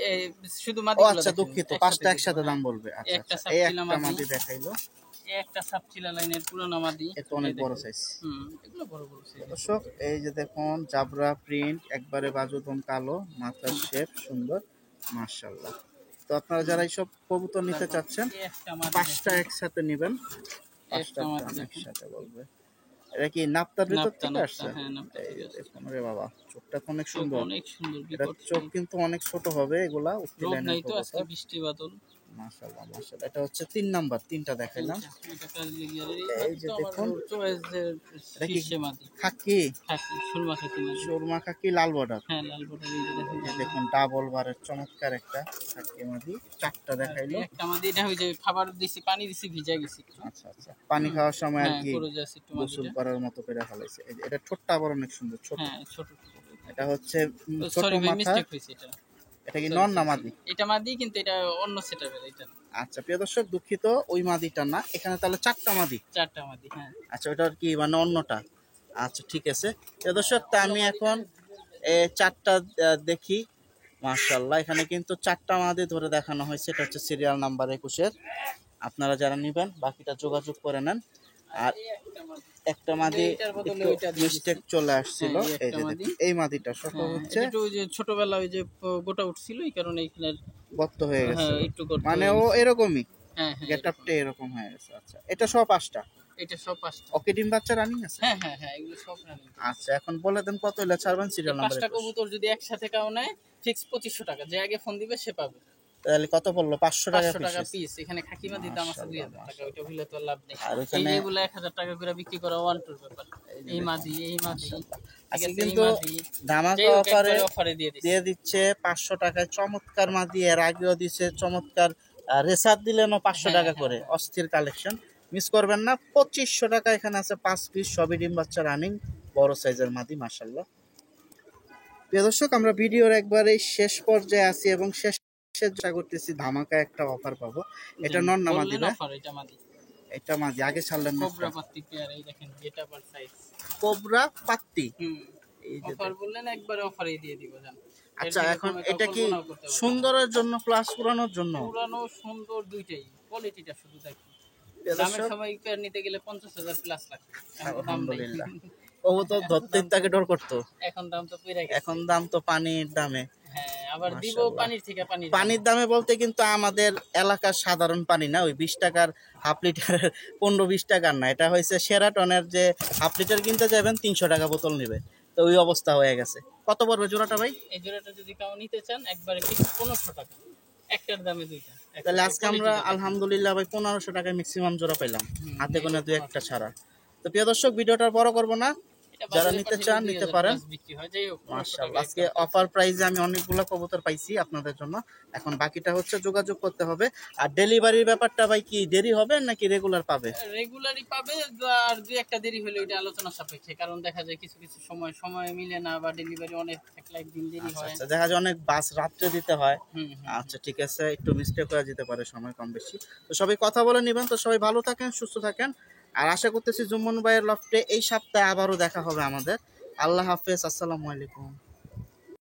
শুধু ও মাদিগুলো আচ্ছা দেখেন, দুঃখিত, একসাথে 5টা দিয়ে একসাথে দেব, দাম হ্যাঁ। বলবে। আচ্ছা একটা আচ্ছা, এই সাপচিলা একটা মাদি মাদি দেখাইলো, এই একটা সাপচিলা লাইনের পুরানো মাদি। এটা অনেক এই বড় দেখেন। সাইজ। এগুলো বড় বড় size। দর্শক এই যে দেখুন জাবরা প্রিন্ট, একবারে বাজুদম কালো, মাথার শেপ সুন্দর, মাশাআল্লাহ। তো আপনারা যারা এইসব কবুতর নিতে চাচ্ছেন এই একটা মাদি 5টা একসাথে নেবেন, 5টা একটা মাদি দাম দেখেন। একসাথে বলবে। এটা কি নাপ্তার ভিতর নাপ্তা, থেকে নাপ্তা, আসছে? হ্যাঁ, নাপ্তা এই থেকে যে আসছে। দেখুন রে বাবা, চোখটা তো অনেক চোখ সুন্দর। অনেক সুন্দর, এটা বিকট চোখ চোখ। কিন্তু অনেক ছোট হবে, এগুলা উঠতি রোদ লাইনের নাই তো, আজকে কবুতর। বৃষ্টি বাদল। মাশাআল্লাহ মাশাআল্লাহ। এটা হচ্ছে 3 নাম্বার, 3টা দেখাইলাম। এটা কাজলি গিয়ারের এই এই মাদি যে তো আমার দেখুন, চয়েসের এটা কি শীর্ষে মাদি। খাকি? খাকি, সুরমা খাকি মাদি। সুরমা খাকি, লাল বর্ডার। হ্যাঁ, লাল বর্ডার, এই যে দেখেন। এই দেখুন ডাবল বারের চমৎকার একটা খাকি মাদি, 4টা দেখাইলো। এই একটা মাদি, এটা ওই যে খাবার দিছি, পানি দিছি, ভিজা গেছি একটু। আচ্ছা আচ্ছা, পানি খাওয়ার সময় আর হ্যাঁ, কি করে যাচ্ছে একটু গোসল মাদিটা। করার মতো করে ফেলাইছে। এই যে এটা ঠোঁটটা আবার অনেক সুন্দর, ছোট। হ্যাঁ, ছোট ছোট। এটা হচ্ছে ছোট সরি ভাই, মাথা। মিস্টেক হয়েছে এটা। এটা কি নর না মাদি? এটা মাদি, কিন্তু এটা অন্য সেটআপের, এটা না। আচ্ছা প্রিয় দর্শক দুঃখিত, ওই মাদিটা না, এখানে তাহলে 4টা মাদি। চারটা মাদি, হ্যাঁ। আচ্ছা ওটার কি মানে অন্যটা? আচ্ছা ঠিক আছে প্রিয় দর্শক, তা আমি এখন 4টা দেখি। মাশাআল্লাহ, এখানে কিন্তু 4টা মাদি ধরে দেখানো হয়েছে। এটা হচ্ছে সিরিয়াল নাম্বার 21-এর। আপনারা যারা নেবেন বাকিটা যোগাযোগ করে নেন। আর একটা মাদি এইটার বদলে একটু ওইটা দিয়ে মিস্টেক চলে আসছিল, হ্যাঁ, এই এই একটা যে মাদি। দেখুন, এই মাদিটা সফল হ্যাঁ, হচ্ছে এটা একটু ওই যে ছোটবেলা ওই যে গোটা উঠছিল, এই কারণে এখানে গর্ত হয়ে গেছে, হ্যাঁ একটু করতে মানে হয়ে ও গেছে। এরকমই হ্যাঁ হ্যাঁ, গেটআপটা এরকম হয়ে গেছে। আচ্ছা এটা সব 5টা। এটা সব পাঁচটা। ওকে ডিম বাচ্চা রানিং আছে? হ্যাঁ হ্যাঁ হ্যাঁ, এগুলো সব রানিং। আচ্ছা এখন বলে দেন কত হলে ছাড়বেন সিরিয়াল নাম্বার? পাঁচটা কবুতর যদি একসাথে কাউ নেয়, ফিক্স 2500 টাকা। যে আগে ফোন দিবে সে পাবে। তাহলে কত পড়লো? 500 টাকা 500 টাকা পিস। পিস। এখানে খাকি মাদির দাম আছে 2000 টাকা, ওইটা হইলে তো লাভ নেই। আর এই ওখানে যে এগুলো 1000 টাকা করে বিক্রি করা ওয়ান টুর ব্যাপার। এই মাদি, এই মাদি, ঠিক আজকে আছে, এই কিন্তু মাদি ধামাকা যেই হোক অফারে একবারে অফারে দিয়ে দিচ্ছে। দিয়ে দিচ্ছে 500 টাকায় চমৎকার মাদি। এর আগেও দিচ্ছে চমৎকার রেসার দিলেনও 500 হ্যাঁ, টাকা হ্যাঁ, করে, অস্থির কালেকশন, মিস করবেন না। 2500 টাকা এখানে আছে 5 পিস, সবই ডিম বাচ্চা রানিং, বড় সাইজের মাদি মাশাআল্লাহ। প্রিয় দর্শক আমরা ভিডিওর একবারে শেষ পর্যায়ে আছি এবং শেষে চেষ্টা করতেছি ধামাকা একটা অফার পাবো। এটা নর না মাদি? বললেন অফার, এটা মাদি। এটা মাদি, আগে ছাড়লেন না? কোবরা পাত্তি পেয়ার, এই দেখেন গেটআপ আর সাইজ। কোবরা পাত্তি। এই যে অফার বললেন, একবারে অফারে দিয়ে দিব জান। আচ্ছা এখন এটা কি সুন্দরের জন্য প্লাস পুরানোর জন্য? পুরানো সুন্দর দুইটাই, কোয়ালিটিটা শুধু দেখুন। প্রিয় দামের দর্শক, সময় পেয়ার নিতে গেলে 50,000 প্লাস লাগবে। এখন দাম নেই। আলহামদুলিল্লাহ। ও তো ধরতে তাকে ডর করতো, এখন দাম তো পড়ে গেছে। এখন দাম তো পানির দামে। হ্যাঁ, আবার দিব মাশাআল্লাহ। পানির থেকে পানির পানির দামে বলতে কিন্তু আমাদের এলাকার সাধারণ পানি না, ওই 20 টাকার হাফ লিটারের, 15-20 টাকার না, এটা হয়েছে সেরাটনের যে হাফ লিটার কিনতে যাবেন 300 টাকা বোতল নেবে, তো ওই অবস্থা হয়ে গেছে। কত পড়বে জোড়াটা ভাই? এই জোড়াটা যদি কাউ নিতে চান একবারে ফিক্স 1500 টাকা, একটার দামে দুইটা। তাহলে আজকে আমরা আলহামদুলিল্লাহ ভাই 1500 টাকায় ম্যাক্সিমাম জোড়া পাইলাম, হাতে গোনা দুই একটা ছাড়া। তো প্রিয় দর্শক, ভিডিওটা বড় করব না, যারা নিতে চান নিতে পারেন। মাশাআল্লাহ, আজকে অফার প্রাইসে আমি অনেকগুলো কবুতর পাইছি আপনাদের জন্য। এখন বাকিটা হচ্ছে যোগাযোগ করতে হবে। আর ডেলিভারির ব্যাপারটা ভাই কি দেরি হবে নাকি রেগুলার পাবে? রেগুলারই পাবে, আর দুই একটা দেরি হলে ওইটা আলোচনা সাপেক্ষে, কারণ দেখা যায় কিছু কিছু সময় মিলে না, বা ডেলিভারি অনেক একদিন দেরি হয়। আচ্ছা, দেখা যায় অনেক বাস রাত্রে দিতে হয়। হুম, হুম। আচ্ছা ঠিক আছে, একটু মিস্টেক হয়ে যেতে পারে সময় কম বেশি। তো সবাই কথা বলে নেবেন। তো সবাই ভালো থাকেন, সুস্থ থাকেন। আর আশা করতেছি জুম্মন ভাইয়ের লফটে এই সপ্তাহে আবারও দেখা হবে আমাদের। আল্লাহ হাফেজ, আসসালামু আলাইকুম।